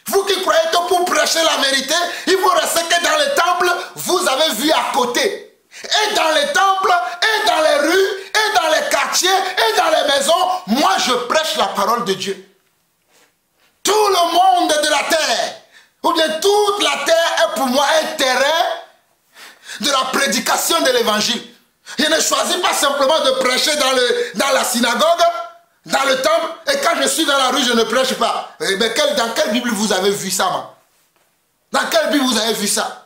A: Vous qui croyez que pour prêcher la vérité, il faut rester que dans le temple, vous avez vu à côté. Et dans les temples, et dans les rues, et dans les quartiers, et dans les maisons, moi je prêche la parole de Dieu. Tout le monde de la terre, ou bien toute la terre est pour moi un terrain de la prédication de l'évangile. Je ne choisis pas simplement de prêcher dans la synagogue, dans le temple, et quand je suis dans la rue, je ne prêche pas. Mais dans quelle Bible vous avez vu ça, man? Dans quelle Bible vous avez vu ça?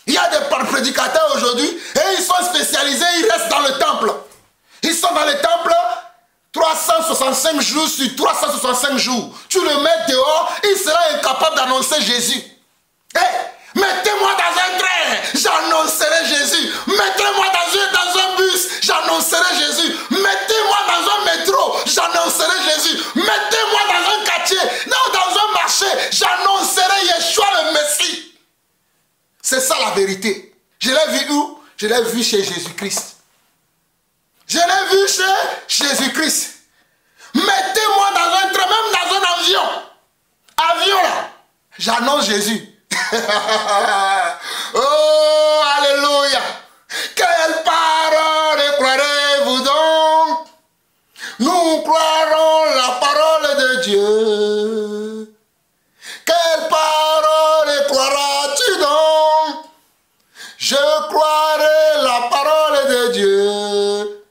A: Il y a des prédicateurs aujourd'hui, et ils sont spécialisés, ils restent dans le temple. Ils sont dans le temple 365 jours sur 365 jours. Tu le mets dehors, il sera incapable d'annoncer Jésus. Hey, mettez-moi dans un train, j'annoncerai Jésus. Mettez-moi dans un bus, j'annoncerai Jésus. Mettez-moi dans un métro, j'annoncerai Jésus. Mettez-moi dans un quartier, non, dans un marché, j'annoncerai Yeshua le Messie. C'est ça la vérité. Je l'ai vu où? Je l'ai vu chez Jésus-Christ. Je l'ai vu chez Jésus-Christ. Mettez-moi dans un train, même dans un avion. Avion là. J'annonce Jésus. Oh, alléluia. Quelle parole croirez-vous donc? Nous croirons la parole de Dieu. Quelle parole croiras-tu donc? Je croirai la parole de Dieu.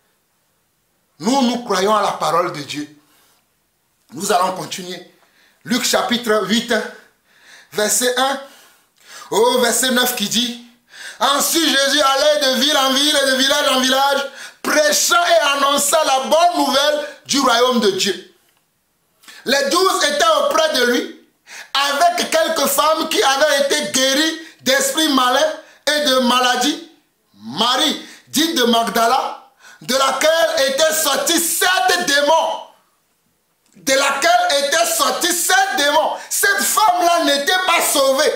A: Nous croyons à la parole de Dieu. Nous allons continuer. Luc chapitre 8, verset 1 au verset 9 qui dit: Ensuite Jésus allait de ville en ville et de village en village, prêchant et annonçant la bonne nouvelle du royaume de Dieu. Les 12 étaient auprès de lui, avec quelques femmes qui avaient été guéries d'esprits malins et de maladies. Marie, dite de Magdala, de laquelle étaient sortis 7 démons. De laquelle étaient sortis 7 démons. Cette femme-là n'était pas sauvée.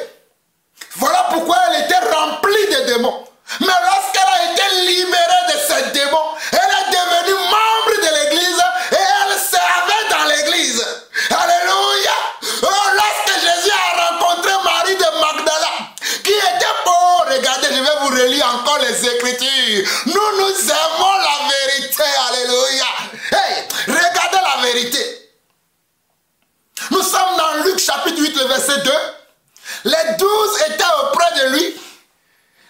A: Voilà pourquoi elle était remplie de démons. Mais lorsqu'elle a été libérée de ces démons, elle est devenue membre de l'église et elle servait dans l'église. Alléluia. Oh, lorsque Jésus a rencontré Marie de Magdala, qui était pauvre, regardez, je vais vous relire encore les Écritures. Nous aimons la vérité. Alléluia. Hey, regardez la vérité. Nous sommes dans Luc chapitre 8, le verset 2. Les 12 étaient auprès de lui.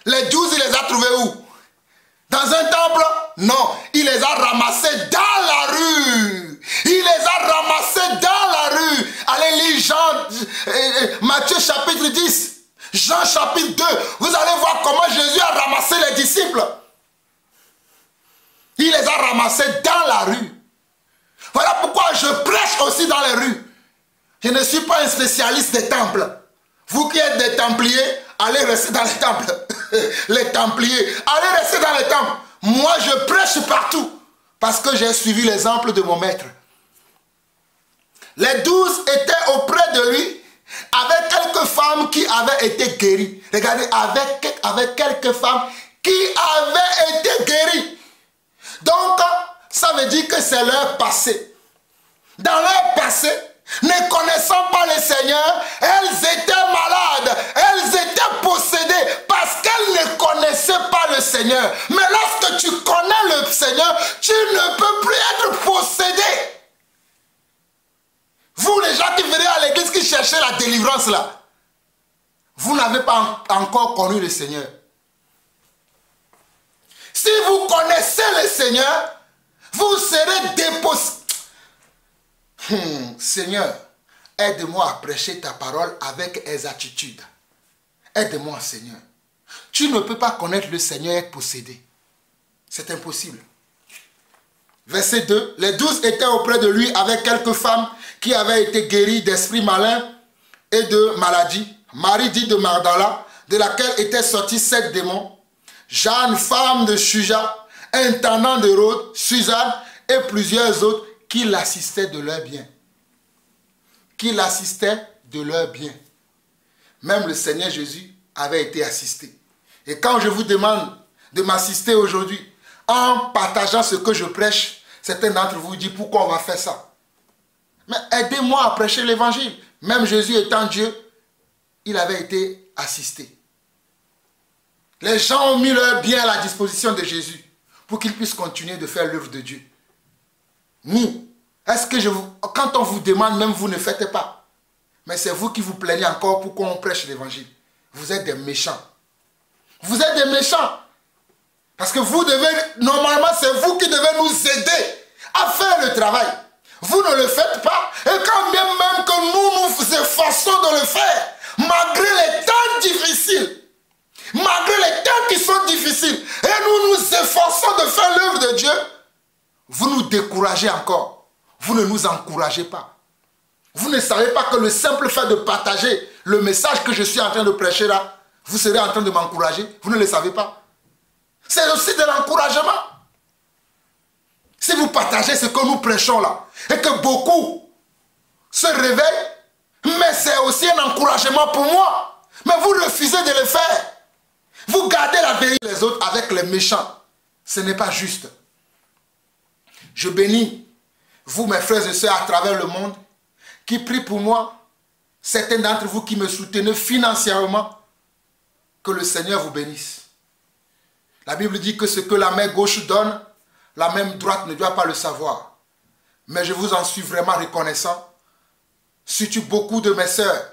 A: Les 12, il les a trouvés où? Dans un temple? Non, il les a ramassés dans la rue. Il les a ramassés dans la rue. Allez lire Matthieu chapitre 10. Jean chapitre 2. Vous allez voir comment Jésus a ramassé les disciples. Il les a ramassés dans la rue. Voilà pourquoi je prêche aussi dans les rues. Je ne suis pas un spécialiste des temples. Vous qui êtes des templiers, allez rester dans les temples. Les templiers, allez rester dans les temples. Moi, je prêche partout parce que j'ai suivi l'exemple de mon maître. Les 12 étaient auprès de lui avec quelques femmes qui avaient été guéries. Regardez, avec quelques femmes qui avaient été guéries. Donc, ça veut dire que c'est leur passé. Dans leur passé, ne connaissant pas le Seigneur, elles étaient malades, elles étaient possédées parce qu'elles ne connaissaient pas le Seigneur. Mais lorsque tu connais le Seigneur, tu ne peux plus être possédé. Vous, les gens qui venaient à l'église, qui cherchaient la délivrance là, vous n'avez pas encore connu le Seigneur. Si vous connaissez le Seigneur, vous serez dépossédé. Seigneur, aide-moi à prêcher ta parole avec exactitude. Aide-moi, Seigneur. Tu ne peux pas connaître le Seigneur et être possédé. C'est impossible. Verset 2. Les 12 étaient auprès de lui avec quelques femmes qui avaient été guéries d'esprits malins et de maladies. Marie dit de Magdala, de laquelle étaient sortis 7 démons. Jeanne, femme de Suja, intendant de Rhodes, Suzanne et plusieurs autres qui l'assistaient de leurs biens. Qui l'assistaient de leurs biens. Même le Seigneur Jésus avait été assisté. Et quand je vous demande de m'assister aujourd'hui, en partageant ce que je prêche, certains d'entre vous disent pourquoi on va faire ça. Mais aidez-moi à prêcher l'évangile. Même Jésus étant Dieu, il avait été assisté. Les gens ont mis leur bien à la disposition de Jésus pour qu'il puisse continuer de faire l'œuvre de Dieu. Nous, est-ce que quand on vous demande, même vous ne faites pas. Mais c'est vous qui vous plaignez encore pour qu'on prêche l'évangile. Vous êtes des méchants. Vous êtes des méchants. Parce que vous devez, normalement c'est vous qui devez nous aider à faire le travail. Vous ne le faites pas. Et quand même que nous nous efforçons de le faire, malgré les temps difficiles, malgré les temps qui sont difficiles, et nous nous efforçons de faire l'œuvre de Dieu, vous nous découragez encore. Vous ne nous encouragez pas. Vous ne savez pas que le simple fait de partager le message que je suis en train de prêcher là, vous serez en train de m'encourager. Vous ne le savez pas. C'est aussi de l'encouragement. Si vous partagez ce que nous prêchons là, et que beaucoup se réveillent, mais c'est aussi un encouragement pour moi. Mais vous refusez de le faire. Vous gardez la vérité des autres avec les méchants. Ce n'est pas juste. Je bénis vous, mes frères et sœurs, à travers le monde, qui prient pour moi, certains d'entre vous qui me soutenez financièrement, que le Seigneur vous bénisse. La Bible dit que ce que la main gauche donne, la main droite ne doit pas le savoir. Mais je vous en suis vraiment reconnaissant. Surtout beaucoup de mes sœurs.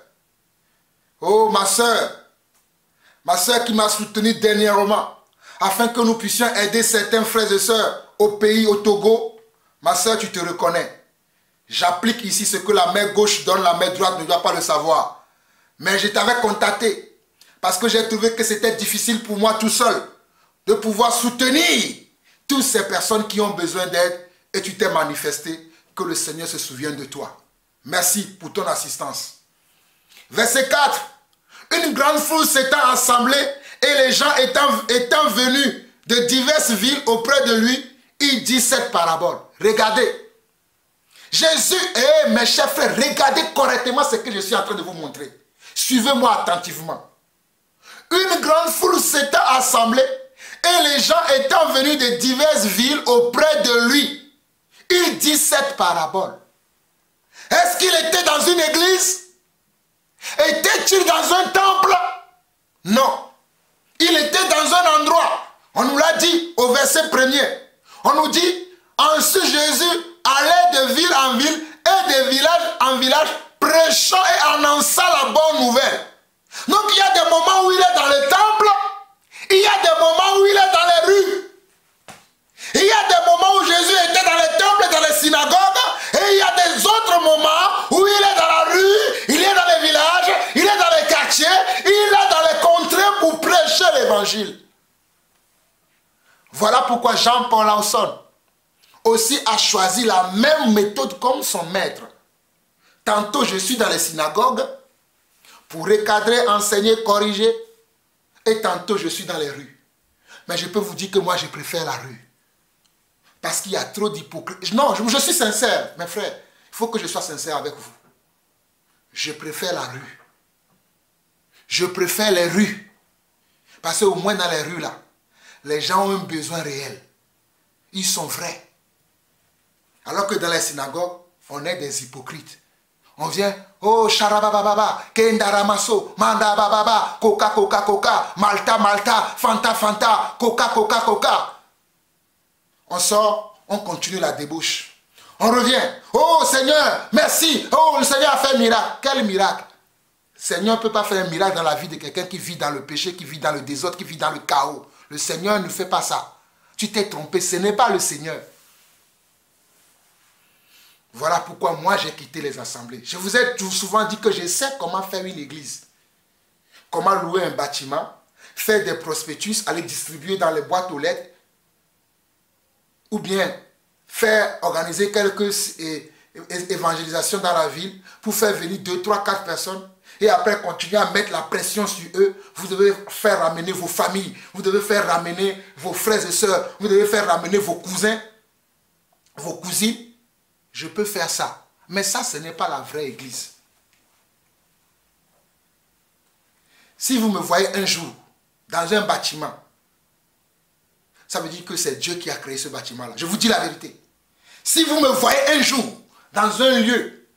A: Oh, ma sœur qui m'a soutenu dernièrement, afin que nous puissions aider certains frères et sœurs au pays, au Togo. Ma sœur, tu te reconnais. J'applique ici ce que la main gauche donne, la main droite ne doit pas le savoir. Mais je t'avais contacté parce que j'ai trouvé que c'était difficile pour moi tout seul de pouvoir soutenir toutes ces personnes qui ont besoin d'aide, et tu t'es manifesté. Que le Seigneur se souvienne de toi. Merci pour ton assistance. Verset 4. Une grande foule s'étant assemblée et les gens étant venus de diverses villes auprès de lui, il dit cette parabole. Regardez. Jésus, mes chers frères, regardez correctement ce que je suis en train de vous montrer. Suivez-moi attentivement. Une grande foule s'étant assemblée et les gens étant venus de diverses villes auprès de lui, il dit cette parabole. Est-ce qu'il était dans une église? Était-il dans un temple? Non. Il était dans un endroit. On nous l'a dit au verset 1er. On nous dit, ensuite Jésus allait de ville en ville et de village en village, prêchant et annonçant la bonne nouvelle. Donc il y a des moments où il est dans le temple, il y a des moments où il est dans les rues. Il y a des moments où Jésus était dans les temples, dans les synagogues, et il y a des autres moments où il est dans la rue, il est dans les villages, il est dans les quartiers, il est dans les contrées pour prêcher l'évangile. Voilà pourquoi Jean-Paul Lawson aussi a choisi la même méthode comme son maître. Tantôt je suis dans les synagogues pour recadrer, enseigner, corriger, et tantôt je suis dans les rues. Mais je peux vous dire que moi je préfère la rue. Parce qu'il y a trop d'hypocrisie. Non, je suis sincère, mes frères. Il faut que je sois sincère avec vous. Je préfère la rue. Je préfère les rues. Parce qu'au moins dans les rues là, les gens ont un besoin réel. Ils sont vrais. Alors que dans les synagogues, on est des hypocrites. On vient, oh, charabababa, kendaramaso, manda bababa, coca, coca, coca, malta, malta, fanta, fanta, coca, coca, coca. On sort, on continue la débauche. On revient. Oh Seigneur, merci. Oh, le Seigneur a fait un miracle. Quel miracle? Le Seigneur ne peut pas faire un miracle dans la vie de quelqu'un qui vit dans le péché, qui vit dans le désordre, qui vit dans le chaos. Le Seigneur ne fait pas ça. Tu t'es trompé, ce n'est pas le Seigneur. Voilà pourquoi moi j'ai quitté les assemblées. Je vous ai souvent dit que je sais comment faire une église. Comment louer un bâtiment, faire des prospectus, aller distribuer dans les boîtes aux lettres, ou bien faire organiser quelques évangélisations dans la ville pour faire venir 2, 3, 4 personnes et après continuer à mettre la pression sur eux. Vous devez faire ramener vos familles, vous devez faire ramener vos frères et sœurs, vous devez faire ramener vos cousins. vos cousines, je peux faire ça. Mais ça, ce n'est pas la vraie église. Si vous me voyez un jour dans un bâtiment, ça veut dire que c'est Dieu qui a créé ce bâtiment-là. Je vous dis la vérité. Si vous me voyez un jour dans un lieu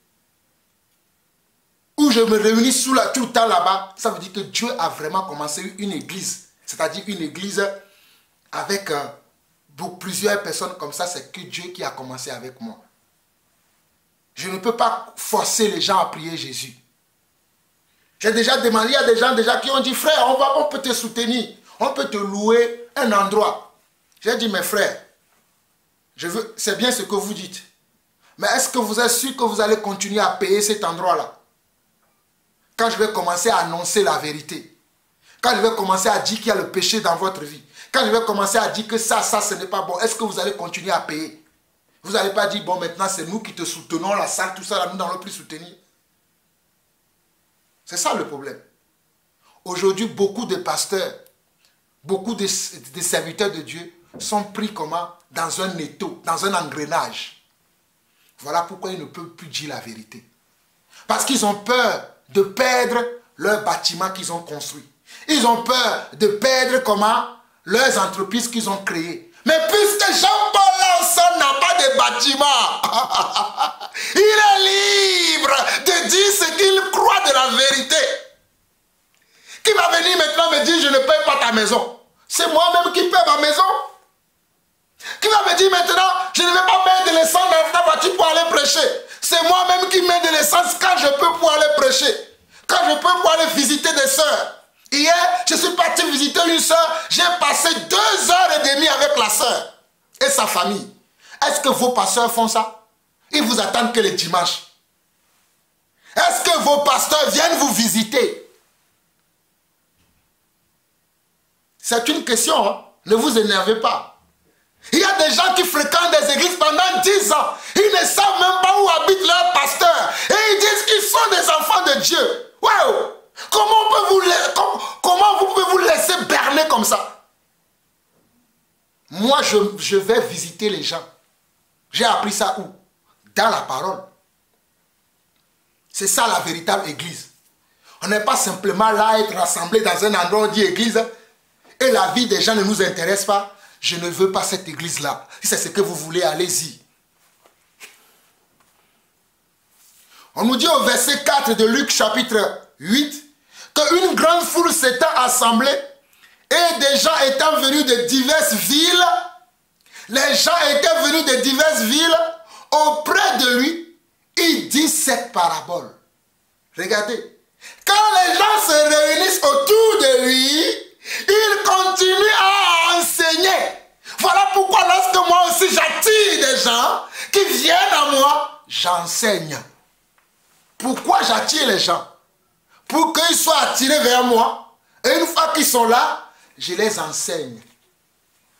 A: où je me réunis tout le temps là-bas, ça veut dire que Dieu a vraiment commencé une église. C'est-à-dire une église avec plusieurs personnes comme ça. C'est que Dieu qui a commencé avec moi. Je ne peux pas forcer les gens à prier Jésus. J'ai déjà demandé, il y a des gens déjà qui ont dit, frère, on peut te soutenir. On peut te louer un endroit. J'ai dit, mes frères, c'est bien ce que vous dites. Mais est-ce que vous êtes sûr que vous allez continuer à payer cet endroit-là? Quand je vais commencer à annoncer la vérité. Quand je vais commencer à dire qu'il y a le péché dans votre vie. Quand je vais commencer à dire que ça, ce n'est pas bon. Est-ce que vous allez continuer à payer? Vous n'allez pas dire, bon, maintenant c'est nous qui te soutenons, la salle, tout ça, là, nous n'allons plus soutenir. C'est ça le problème. Aujourd'hui, beaucoup de pasteurs, beaucoup de serviteurs de Dieu sont pris comment? Dans un étau, dans un engrenage. Voilà pourquoi ils ne peuvent plus dire la vérité. Parce qu'ils ont peur de perdre leur bâtiment qu'ils ont construit. Ils ont peur de perdre comment? Leurs entreprises qu'ils ont créées. Mais puisque Jean-Paul Lanson n'a pas de bâtiment, il est libre de dire ce qu'il croit de la vérité. Qui va venir maintenant me dire, je ne paye pas ta maison? C'est moi-même qui paye ma maison. Qui va me dire maintenant, je ne vais pas mettre de l'essence dans ta voiture pour aller prêcher? C'est moi-même qui mets de l'essence quand je peux pour aller prêcher. Quand je peux pour aller visiter des sœurs. Hier, je suis parti visiter une sœur. J'ai passé 2h30 avec la sœur et sa famille. Est-ce que vos pasteurs font ça? Ils vous attendent que le dimanche. Est-ce que vos pasteurs viennent vous visiter? C'est une question, hein? Ne vous énervez pas. Il y a des gens qui fréquentent des églises pendant 10 ans. Ils ne savent même pas où habite leur pasteur. Et ils disent qu'ils sont des enfants de Dieu. Wow! Comment vous pouvez vous laisser berner comme ça? Moi, je vais visiter les gens. J'ai appris ça où? Dans la parole. C'est ça la véritable église. On n'est pas simplement là à être rassemblés dans un endroit où on dit église et la vie des gens ne nous intéresse pas. Je ne veux pas cette église-là. Si c'est ce que vous voulez, allez-y. On nous dit au verset 4 de Luc chapitre 8 qu'une grande foule s'étant assemblée et des gens étant venus de diverses villes, les gens étaient venus de diverses villes auprès de lui, il dit cette parabole. Regardez, quand les gens se réunissent autour de lui, il continue à enseigner. Voilà pourquoi lorsque moi aussi j'attire des gens qui viennent à moi, j'enseigne. Pourquoi j'attire les gens? Pour qu'ils soient attirés vers moi. Et une fois qu'ils sont là, je les enseigne.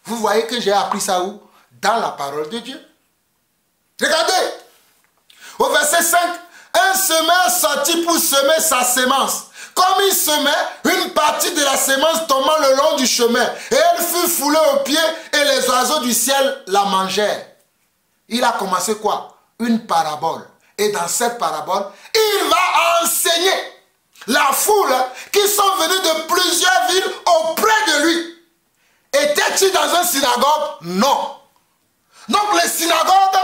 A: Vous voyez que j'ai appris ça où? Dans la parole de Dieu. Regardez. Au verset 5. Un semeur sortit pour semer sa sémence. Comme il semait, une partie de la sémence tombant le long du chemin. Et elle fut foulée aux pieds et les oiseaux du ciel la mangèrent. Il a commencé quoi? Une parabole. Et dans cette parabole, il va enseigner la foule qui sont venus de plusieurs villes auprès de lui. Était-il dans une synagogue? Non. Donc les synagogues,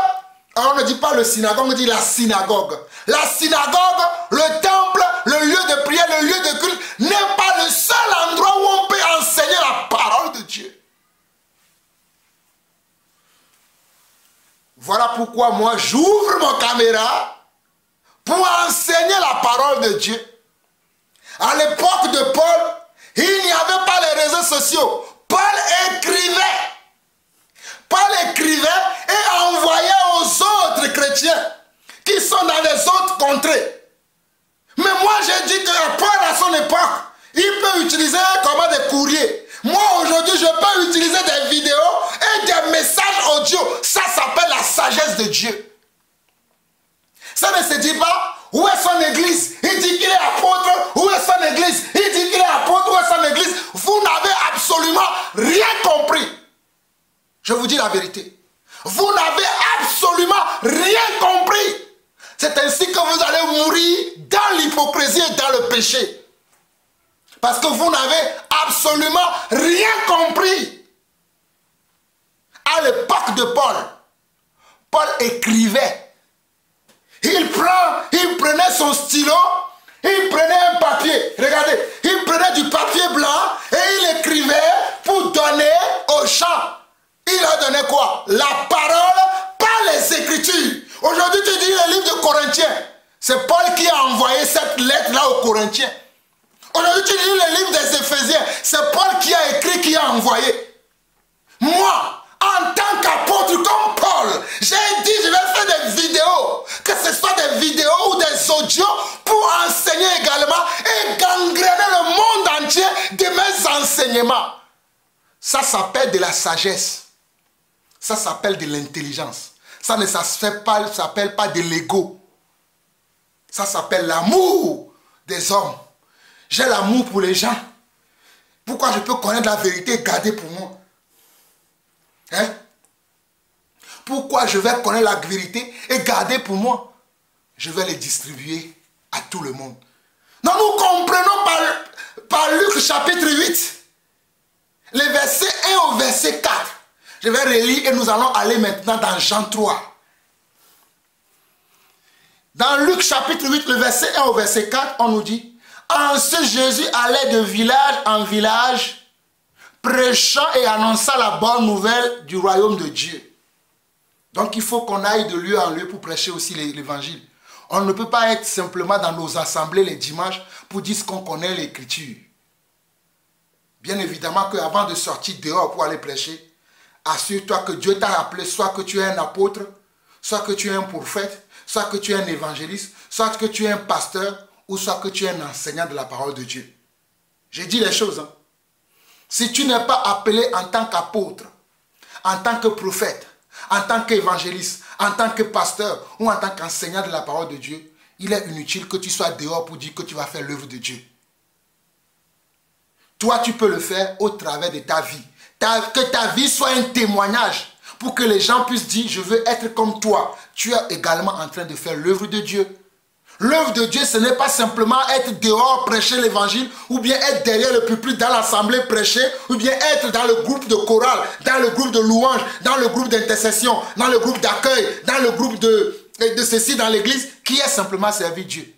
A: on ne dit pas le synagogue, on dit la synagogue. La synagogue, le temple, le lieu de prière, le lieu de culte, n'est pas le seul endroit où on peut enseigner la parole de Dieu. Voilà pourquoi moi j'ouvre ma caméra pour enseigner la parole de Dieu. À l'époque de Paul, il n'y avait pas les réseaux sociaux. Paul écrivait. Paul écrivait et envoyait aux autres chrétiens qui sont dans les autres contrées. Mais moi j'ai dit que Paul à son époque, il peut utiliser comme des courriers. Moi aujourd'hui je peux utiliser des vidéos et des messages audio. Ça s'appelle la sagesse de Dieu. Ça ne se dit pas où est son église. Il dit qu'il est apôtre. Où est son église? Il dit qu'il est apôtre. Où est son église? Vous n'avez absolument rien compris. Je vous dis la vérité. Vous n'avez absolument rien compris. C'est ainsi que vous allez mourir dans l'hypocrisie et dans le péché. Parce que vous n'avez absolument rien compris. À l'époque de Paul, Paul écrivait. Il prenait son stylo, il prenait un papier. Regardez, il prenait du papier blanc et il écrivait pour donner aux gens. Il a donné quoi? La parole par les Écritures. Aujourd'hui, tu dis le livre de Corinthiens. C'est Paul qui a envoyé cette lettre-là aux Corinthiens. Aujourd'hui, tu dis le livre des Éphésiens. C'est Paul qui a écrit, qui a envoyé. Moi, en tant qu'apôtre comme Paul, j'ai dit, je vais faire des vidéos. Que ce soit des vidéos ou des audios pour enseigner également et gangréner le monde entier de mes enseignements. Ça s'appelle de la sagesse. Ça s'appelle de l'intelligence. Ça ne s'appelle pas de l'ego. Ça s'appelle l'amour des hommes. J'ai l'amour pour les gens. Pourquoi je peux connaître la vérité et garder pour moi? Hein? Pourquoi je vais connaître la vérité et garder pour moi? Je vais les distribuer à tout le monde. Donc nous comprenons par Luc chapitre 8, les versets 1 au verset 4. Je vais relire et nous allons aller maintenant dans Jean 3. Dans Luc chapitre 8, le verset 1 au verset 4, on nous dit: Ensuite Jésus allait de village en village, prêchant et annonçant la bonne nouvelle du royaume de Dieu. Donc il faut qu'on aille de lieu en lieu pour prêcher aussi l'évangile. On ne peut pas être simplement dans nos assemblées les dimanches pour dire qu'on connaît l'écriture. Bien évidemment qu'avant de sortir dehors pour aller prêcher, assure-toi que Dieu t'a appelé, soit que tu es un apôtre, soit que tu es un prophète, soit que tu es un évangéliste, soit que tu es un pasteur, ou soit que tu es un enseignant de la parole de Dieu. J'ai dit les choses. Hein. Si tu n'es pas appelé en tant qu'apôtre, en tant que prophète, en tant qu'évangéliste, en tant que pasteur, ou en tant qu'enseignant de la parole de Dieu, il est inutile que tu sois dehors pour dire que tu vas faire l'œuvre de Dieu. Toi, tu peux le faire au travers de ta vie. Que ta vie soit un témoignage pour que les gens puissent dire: je veux être comme toi. Tu es également en train de faire l'œuvre de Dieu. L'œuvre de Dieu, ce n'est pas simplement être dehors, prêcher l'évangile, ou bien être derrière le pupitre dans l'assemblée, prêcher, ou bien être dans le groupe de chorale, dans le groupe de louange, dans le groupe d'intercession, dans le groupe d'accueil, dans le groupe de ceci dans l'église, qui est simplement servir Dieu.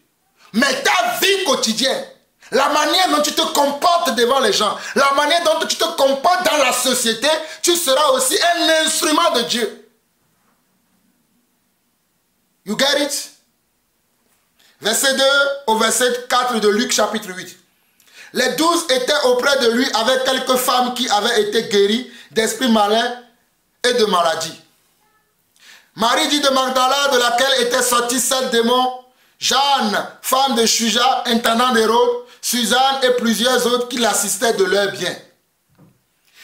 A: Mais ta vie quotidienne, la manière dont tu te comportes devant les gens, la manière dont tu te comportes dans la société, tu seras aussi un instrument de Dieu. You get it? Verset 2 au verset 4 de Luc chapitre 8. Les 12 étaient auprès de lui avec quelques femmes qui avaient été guéries d'esprits malins et de maladies. Marie dit de Magdala, de laquelle étaient sortis 7 démons, Jeanne, femme de Chuja, intendant d'Hérode, Suzanne et plusieurs autres qui l'assistaient de leurs biens.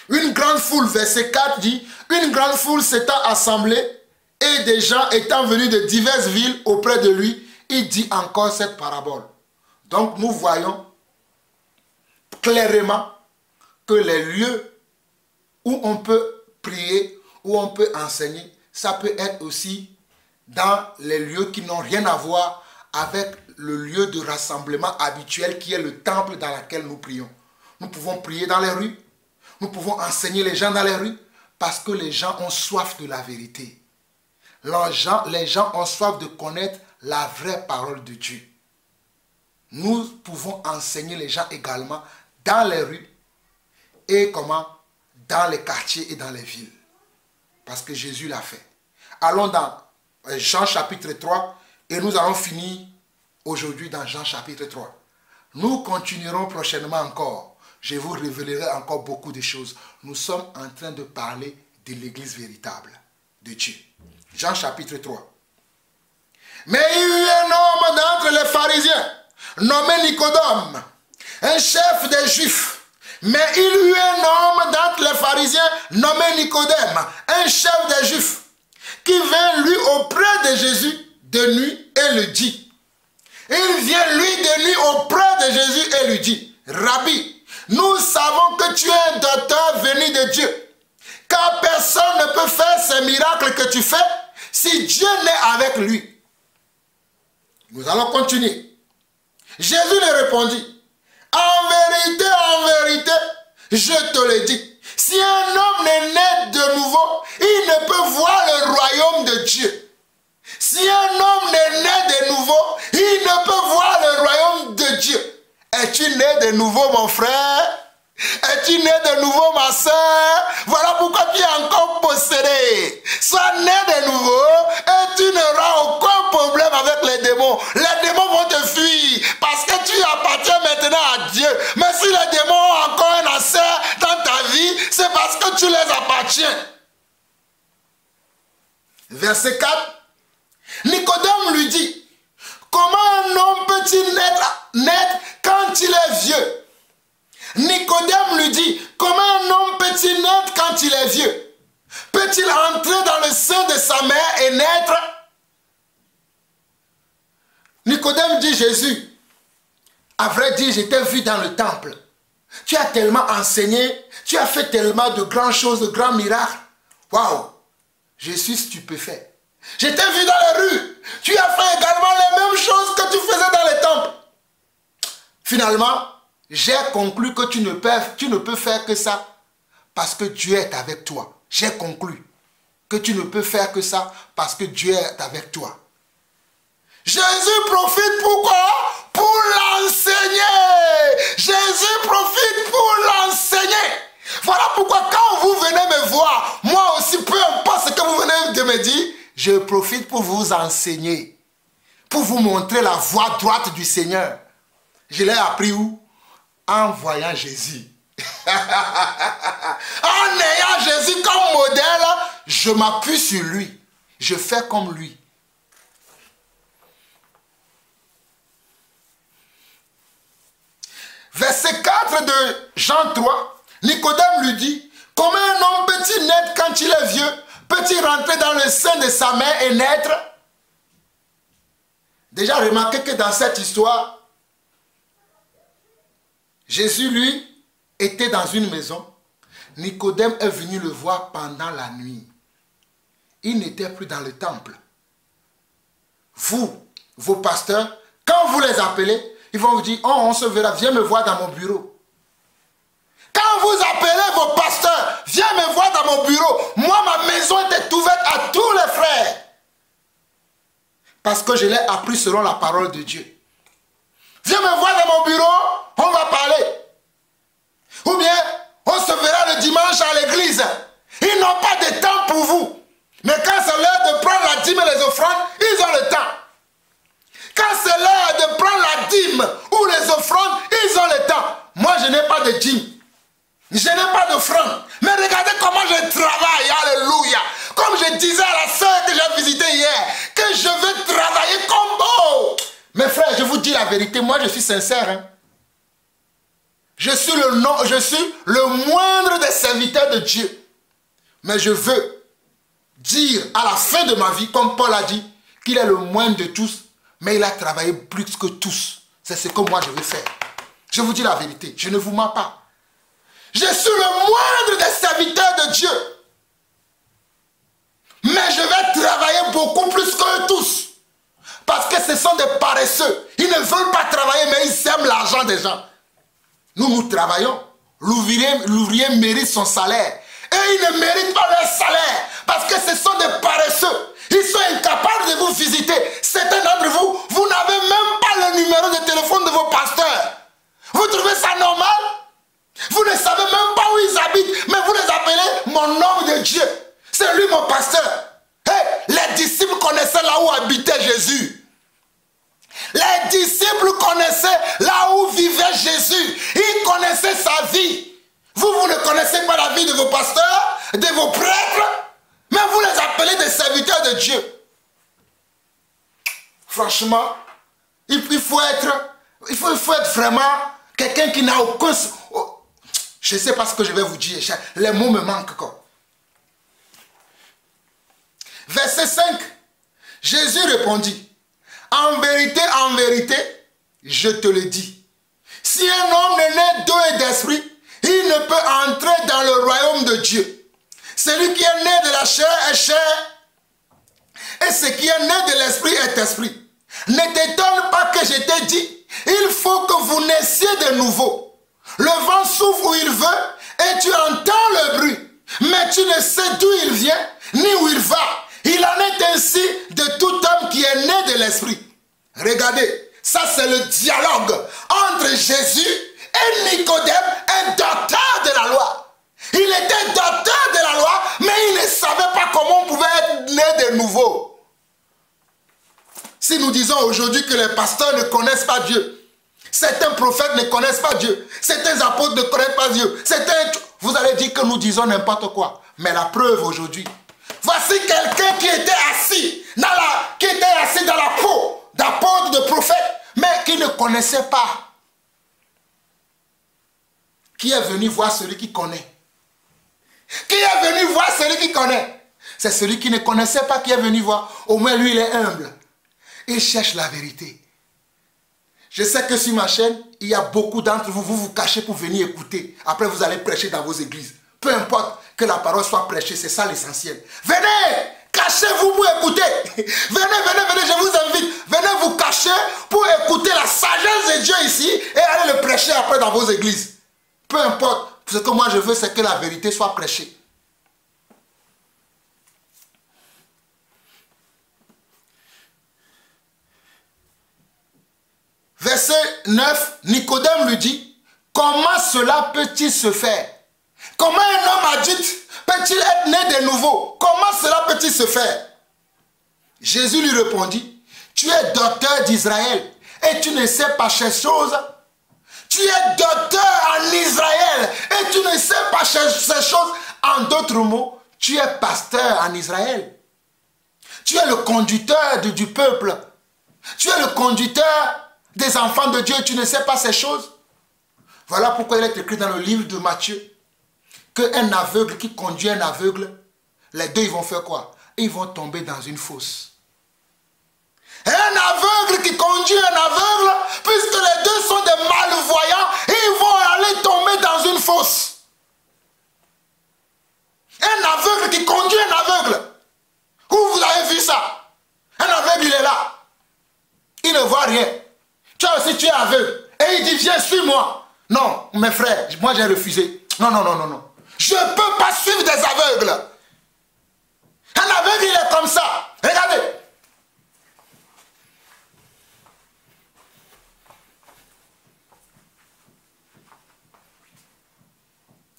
A: Une grande foule, verset 4 dit, une grande foule s'étant assemblée et des gens étant venus de diverses villes auprès de lui, il dit encore cette parabole. Donc nous voyons clairement que les lieux où on peut prier, où on peut enseigner, ça peut être aussi dans les lieux qui n'ont rien à voir avec le lieu de rassemblement habituel qui est le temple dans lequel nous prions. Nous pouvons prier dans les rues, nous pouvons enseigner les gens dans les rues parce que les gens ont soif de la vérité. Les gens ont soif de connaître la vraie parole de Dieu. Nous pouvons enseigner les gens également dans les rues et dans les quartiers et dans les villes. Parce que Jésus l'a fait. Allons dans Jean chapitre 3 et nous allons finir aujourd'hui dans Jean chapitre 3. Nous continuerons prochainement encore. Je vous révélerai encore beaucoup de choses. Nous sommes en train de parler de l'église véritable de Dieu. Jean chapitre 3. Mais il y eut un homme d'entre les pharisiens, nommé Nicodème, un chef des Juifs. Mais il y eut un homme d'entre les pharisiens, nommé Nicodème, un chef des Juifs, qui vint lui auprès de Jésus de nuit et le dit. Il vient lui de nuit auprès de Jésus et lui dit, Rabbi, nous savons que tu es un docteur venu de Dieu, Car personne ne peut faire ces miracles que tu fais si Dieu n'est avec lui. Nous allons continuer. Jésus lui répondit, en vérité, je te le dis, si un homme n'est né de nouveau, il ne peut voir le royaume de Dieu. Si un homme n'est né de nouveau, il ne peut voir le royaume de Dieu. Es-tu né de nouveau, mon frère? Es-tu né de nouveau, ma soeur? Voilà pourquoi tu es encore possédé. Sois né de nouveau et tu n'auras aucun problème avec les démons. Les démons vont te fuir parce que tu appartiens maintenant à Dieu. Mais si les démons ont encore un accès dans ta vie, c'est parce que tu les appartiens. Verset 4. Nicodème lui dit, comment un homme peut-il naître quand il est vieux? Nicodème lui dit, comment un homme peut-il naître quand il est vieux? Peut-il entrer dans le sein de sa mère et naître? Nicodème dit, Jésus, à vrai dire, je t'ai vu dans le temple. Tu as tellement enseigné, tu as fait tellement de grandes choses, de grands miracles. Waouh, je suis stupéfait. Je t'ai vu dans les rues. Tu as fait également les mêmes choses que tu faisais dans les temples. Finalement, j'ai conclu que tu ne peux faire que ça parce que Dieu est avec toi. J'ai conclu que tu ne peux faire que ça parce que Dieu est avec toi. Jésus profite pourquoi? Pour l'enseigner. Jésus profite pour l'enseigner. Voilà pourquoi quand vous venez me voir, moi aussi, peu importe ce que vous venez de me dire, je profite pour vous enseigner, pour vous montrer la voie droite du Seigneur. Je l'ai appris où? En voyant Jésus. En ayant Jésus comme modèle, je m'appuie sur lui. Je fais comme lui. Verset 4 de Jean 3, Nicodème lui dit, comment un homme peut-il naître quand il est vieux? Peut-il rentrer dans le sein de sa mère et naître? Déjà remarquez que dans cette histoire, Jésus, lui, était dans une maison. Nicodème est venu le voir pendant la nuit. Il n'était plus dans le temple. Vous, vos pasteurs, quand vous les appelez, ils vont vous dire, oh, on se verra, viens me voir dans mon bureau. Quand vous appelez vos pasteurs, viens me voir dans mon bureau. Moi, ma maison était ouverte à tous les frères. Parce que je l'ai appris selon la parole de Dieu. Viens me voir dans mon bureau, on va parler. Ou bien, on se verra le dimanche à l'église. Ils n'ont pas de temps pour vous. Mais quand c'est l'heure de prendre la dîme et les offrandes, ils ont le temps. Quand c'est l'heure de prendre la dîme ou les offrandes, ils ont le temps. Moi, je n'ai pas de dîme. Je n'ai pas d'offrande. Mais regardez comment je travaille. Alléluia. Comme je disais à la sœur que j'ai visitée hier, que je veux travailler comme beau. Mes frères, je vous dis la vérité, moi je suis sincère. Hein. Je suis le moindre des serviteurs de Dieu. Mais je veux dire à la fin de ma vie, comme Paul a dit, qu'il est le moindre de tous, mais il a travaillé plus que tous. C'est ce que moi je veux faire. Je vous dis la vérité, je ne vous mens pas. Je suis le moindre des serviteurs de Dieu. Mais je vais travailler beaucoup plus que tous. Parce que ce sont des paresseux. Ils ne veulent pas travailler, mais ils aiment l'argent des gens. Nous travaillons. L'ouvrier mérite son salaire. Et ils ne méritent pas leur salaire. Parce que ce sont des paresseux. Ils sont incapables de vous visiter. Certains d'entre vous, vous n'avez même pas le numéro de téléphone de vos pasteurs. Vous trouvez ça normal? Vous ne savez même pas où ils habitent, mais vous les appelez mon homme de Dieu. C'est lui mon pasteur. Hey, les disciples connaissaient là où habitait Jésus. Les disciples connaissaient là où vivait Jésus. Ils connaissaient sa vie. Vous ne connaissez pas la vie de vos pasteurs, de vos prêtres, mais vous les appelez des serviteurs de Dieu. Franchement, il faut être vraiment quelqu'un qui n'a aucun... Je ne sais pas ce que je vais vous dire. Les mots me manquent quoi. Verset 5. Jésus répondit. En vérité, je te le dis. Si un homme n'est né d'eau et d'esprit, il ne peut entrer dans le royaume de Dieu. Celui qui est né de la chair est chair. Et ce qui est né de l'esprit est esprit. Ne t'étonne pas que je t'ai dit, il faut que vous naissiez de nouveau. Le vent souffle où il veut et tu entends le bruit. Mais tu ne sais d'où il vient, ni où il va. Il en est ainsi de tout homme qui est né de l'esprit. Regardez, ça c'est le dialogue entre Jésus et Nicodème, un docteur de la loi. Il était docteur de la loi, mais il ne savait pas comment on pouvait être né de nouveau. Si nous disons aujourd'hui que les pasteurs ne connaissent pas Dieu, certains prophètes ne connaissent pas Dieu, certains apôtres ne connaissent pas Dieu, vous allez dire que nous disons n'importe quoi. Mais la preuve aujourd'hui, voici quelqu'un qui était assis dans la peau d'apôtre, de prophète, mais qui ne connaissait pas. Qui est venu voir celui qui connaît? Qui est venu voir celui qui connaît? C'est celui qui ne connaissait pas qui est venu voir. Au moins lui il est humble. Il cherche la vérité. Je sais que sur ma chaîne, il y a beaucoup d'entre vous, vous cachez pour venir écouter. Après, vous allez prêcher dans vos églises. Peu importe que la parole soit prêchée, c'est ça l'essentiel. Venez, cachez-vous pour écouter. Venez, je vous invite. Venez vous cacher pour écouter la sagesse de Dieu ici et allez le prêcher après dans vos églises. Peu importe. Ce que moi je veux, c'est que la vérité soit prêchée. Verset 9, Nicodème lui dit, comment cela peut-il se faire? Comment un homme adulte peut-il être né de nouveau? Comment cela peut-il se faire? Jésus lui répondit, tu es docteur d'Israël et tu ne sais pas ces choses. Tu es docteur en Israël et tu ne sais pas ces choses. En d'autres mots, tu es pasteur en Israël. Tu es le conducteur du peuple. Tu es le conducteur des enfants de Dieu, tu ne sais pas ces choses. Voilà pourquoi il est écrit dans le livre de Matthieu qu'un aveugle qui conduit un aveugle, les deux ils vont faire quoi? Ils vont tomber dans une fosse. Un aveugle qui conduit un aveugle, puisque les deux sont des malvoyants, ils vont aller tomber dans une fosse. Un aveugle qui conduit un aveugle. Où vous avez vu ça? Un aveugle il est là. Il ne voit rien. Toi aussi tu es aveugle. Et il dit viens suis-moi. Non mes frères, moi j'ai refusé. Non. Je ne peux pas suivre des aveugles. Un aveugle il est comme ça. Regardez.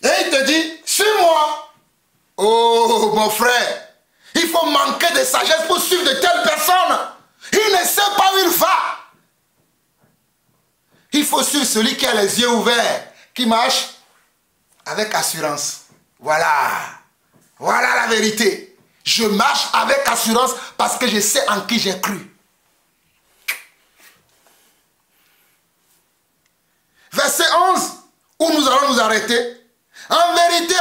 A: Et il te dit suis-moi. Oh mon frère, il faut manquer de sagesse pour suivre de telles personnes. Il ne sait pas où il va. Il faut suivre celui qui a les yeux ouverts, qui marche avec assurance. Voilà la vérité. Je marche avec assurance parce que je sais en qui j'ai cru. Verset 11, où nous allons nous arrêter. En vérité,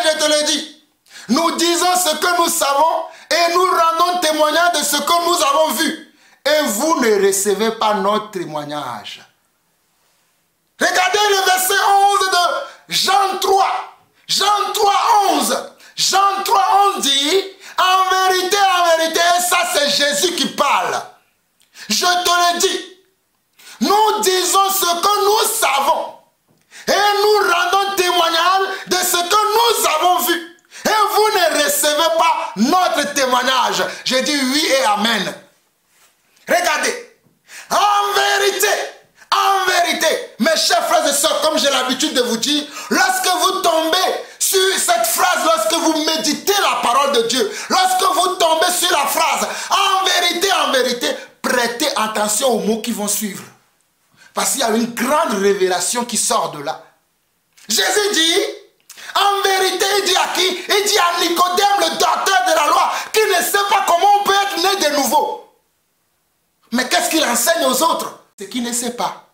A: je te le dis, nous disons ce que nous savons et nous rendons témoignage de ce que nous avons vu. Et vous ne recevez pas notre témoignage. Regardez le verset 11 de Jean 3. Jean 3, 11. Jean 3, 11 dit, en vérité, et ça c'est Jésus qui parle. Je te le dis, nous disons ce que nous savons. Et nous rendons témoignage de ce que nous avons vu. Et vous ne recevez pas notre témoignage. Je dis oui et amen. Regardez. En vérité, mes chers frères et sœurs, comme j'ai l'habitude de vous dire, lorsque vous tombez sur cette phrase, lorsque vous méditez la parole de Dieu, lorsque vous tombez sur la phrase, en vérité, prêtez attention aux mots qui vont suivre. Parce qu'il y a une grande révélation qui sort de là. Jésus dit, en vérité, il dit à qui? Il dit à Nicodème, le docteur de la loi, qui ne sait pas comment on peut être né de nouveau. Mais qu'est-ce qu'il enseigne aux autres? Ce qu'il ne sait pas.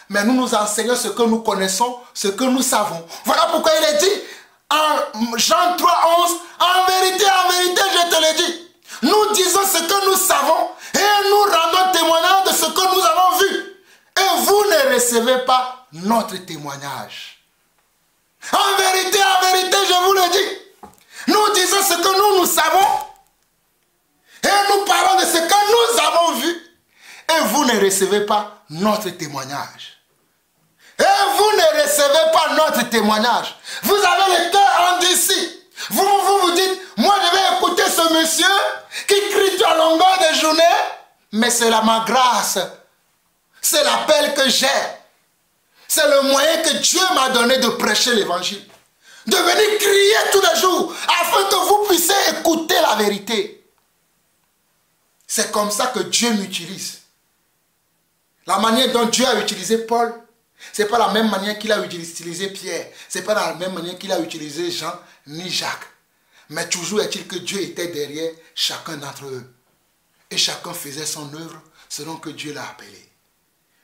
A: Mais nous nous enseignons ce que nous connaissons, ce que nous savons. Voilà pourquoi il est dit, en Jean 3, 11, en vérité, je te le dis. Nous disons ce que nous savons et nous rendons témoignage de ce que nous avons vu. Et vous ne recevez pas notre témoignage. En vérité, je vous le dis. Nous recevez pas notre témoignage. Et vous ne recevez pas notre témoignage. Vous avez le cœur endurci. Vous dites, moi je vais écouter ce monsieur qui crie à longueur de journée, mais c'est ma grâce. C'est l'appel que j'ai. C'est le moyen que Dieu m'a donné de prêcher l'évangile. De venir crier tous les jours afin que vous puissiez écouter la vérité. C'est comme ça que Dieu m'utilise. La manière dont Dieu a utilisé Paul, ce n'est pas la même manière qu'il a utilisé Pierre. Ce n'est pas la même manière qu'il a utilisé Jean ni Jacques. Mais toujours est-il que Dieu était derrière chacun d'entre eux. Et chacun faisait son œuvre selon que Dieu l'a appelé.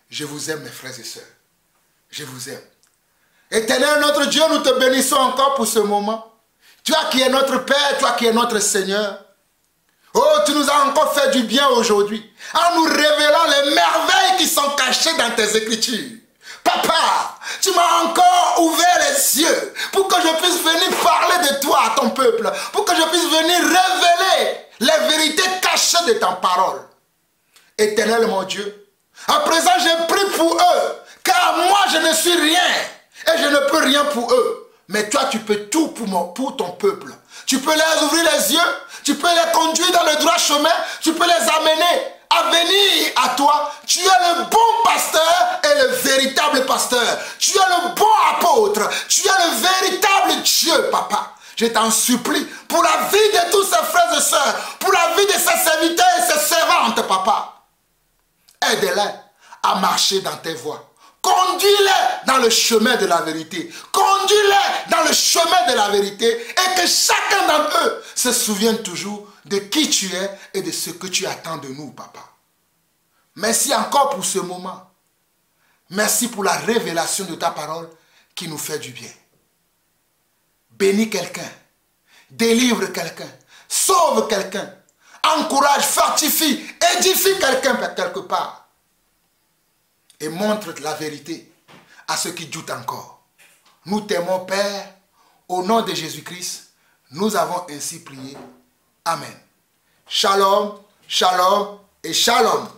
A: Je vous aime mes frères et sœurs. Je vous aime. Éternel notre Dieu, nous te bénissons encore pour ce moment. Toi qui es notre Père, toi qui es notre Seigneur. Oh, tu nous as encore fait du bien aujourd'hui, en nous révélant les merveilles qui sont cachées dans tes Écritures. Papa, tu m'as encore ouvert les yeux pour que je puisse venir parler de toi à ton peuple, pour que je puisse venir révéler les vérités cachées de ta parole. Éternel mon Dieu, à présent j'ai pris pour eux, car moi je ne suis rien et je ne peux rien pour eux. Mais toi tu peux tout pour ton peuple. Tu peux les ouvrir les yeux, tu peux les conduire dans le droit chemin, tu peux les amener à venir à toi. Tu es le bon pasteur et le véritable pasteur. Tu es le bon apôtre. Tu es le véritable Dieu, papa. Je t'en supplie pour la vie de tous ces frères et sœurs, pour la vie de ces serviteurs et ces servantes, papa. Aide-les à marcher dans tes voies. Conduis-les dans le chemin de la vérité. Conduis-les dans le chemin de la vérité et que chacun d'entre eux se souvienne toujours de qui tu es et de ce que tu attends de nous, papa. Merci encore pour ce moment. Merci pour la révélation de ta parole qui nous fait du bien. Bénis quelqu'un, délivre quelqu'un, sauve quelqu'un, encourage, fortifie, édifie quelqu'un quelque part. Et montre la vérité à ceux qui doutent encore. Nous t'aimons, Père, au nom de Jésus-Christ, nous avons ainsi prié. Amen. Shalom, shalom et shalom.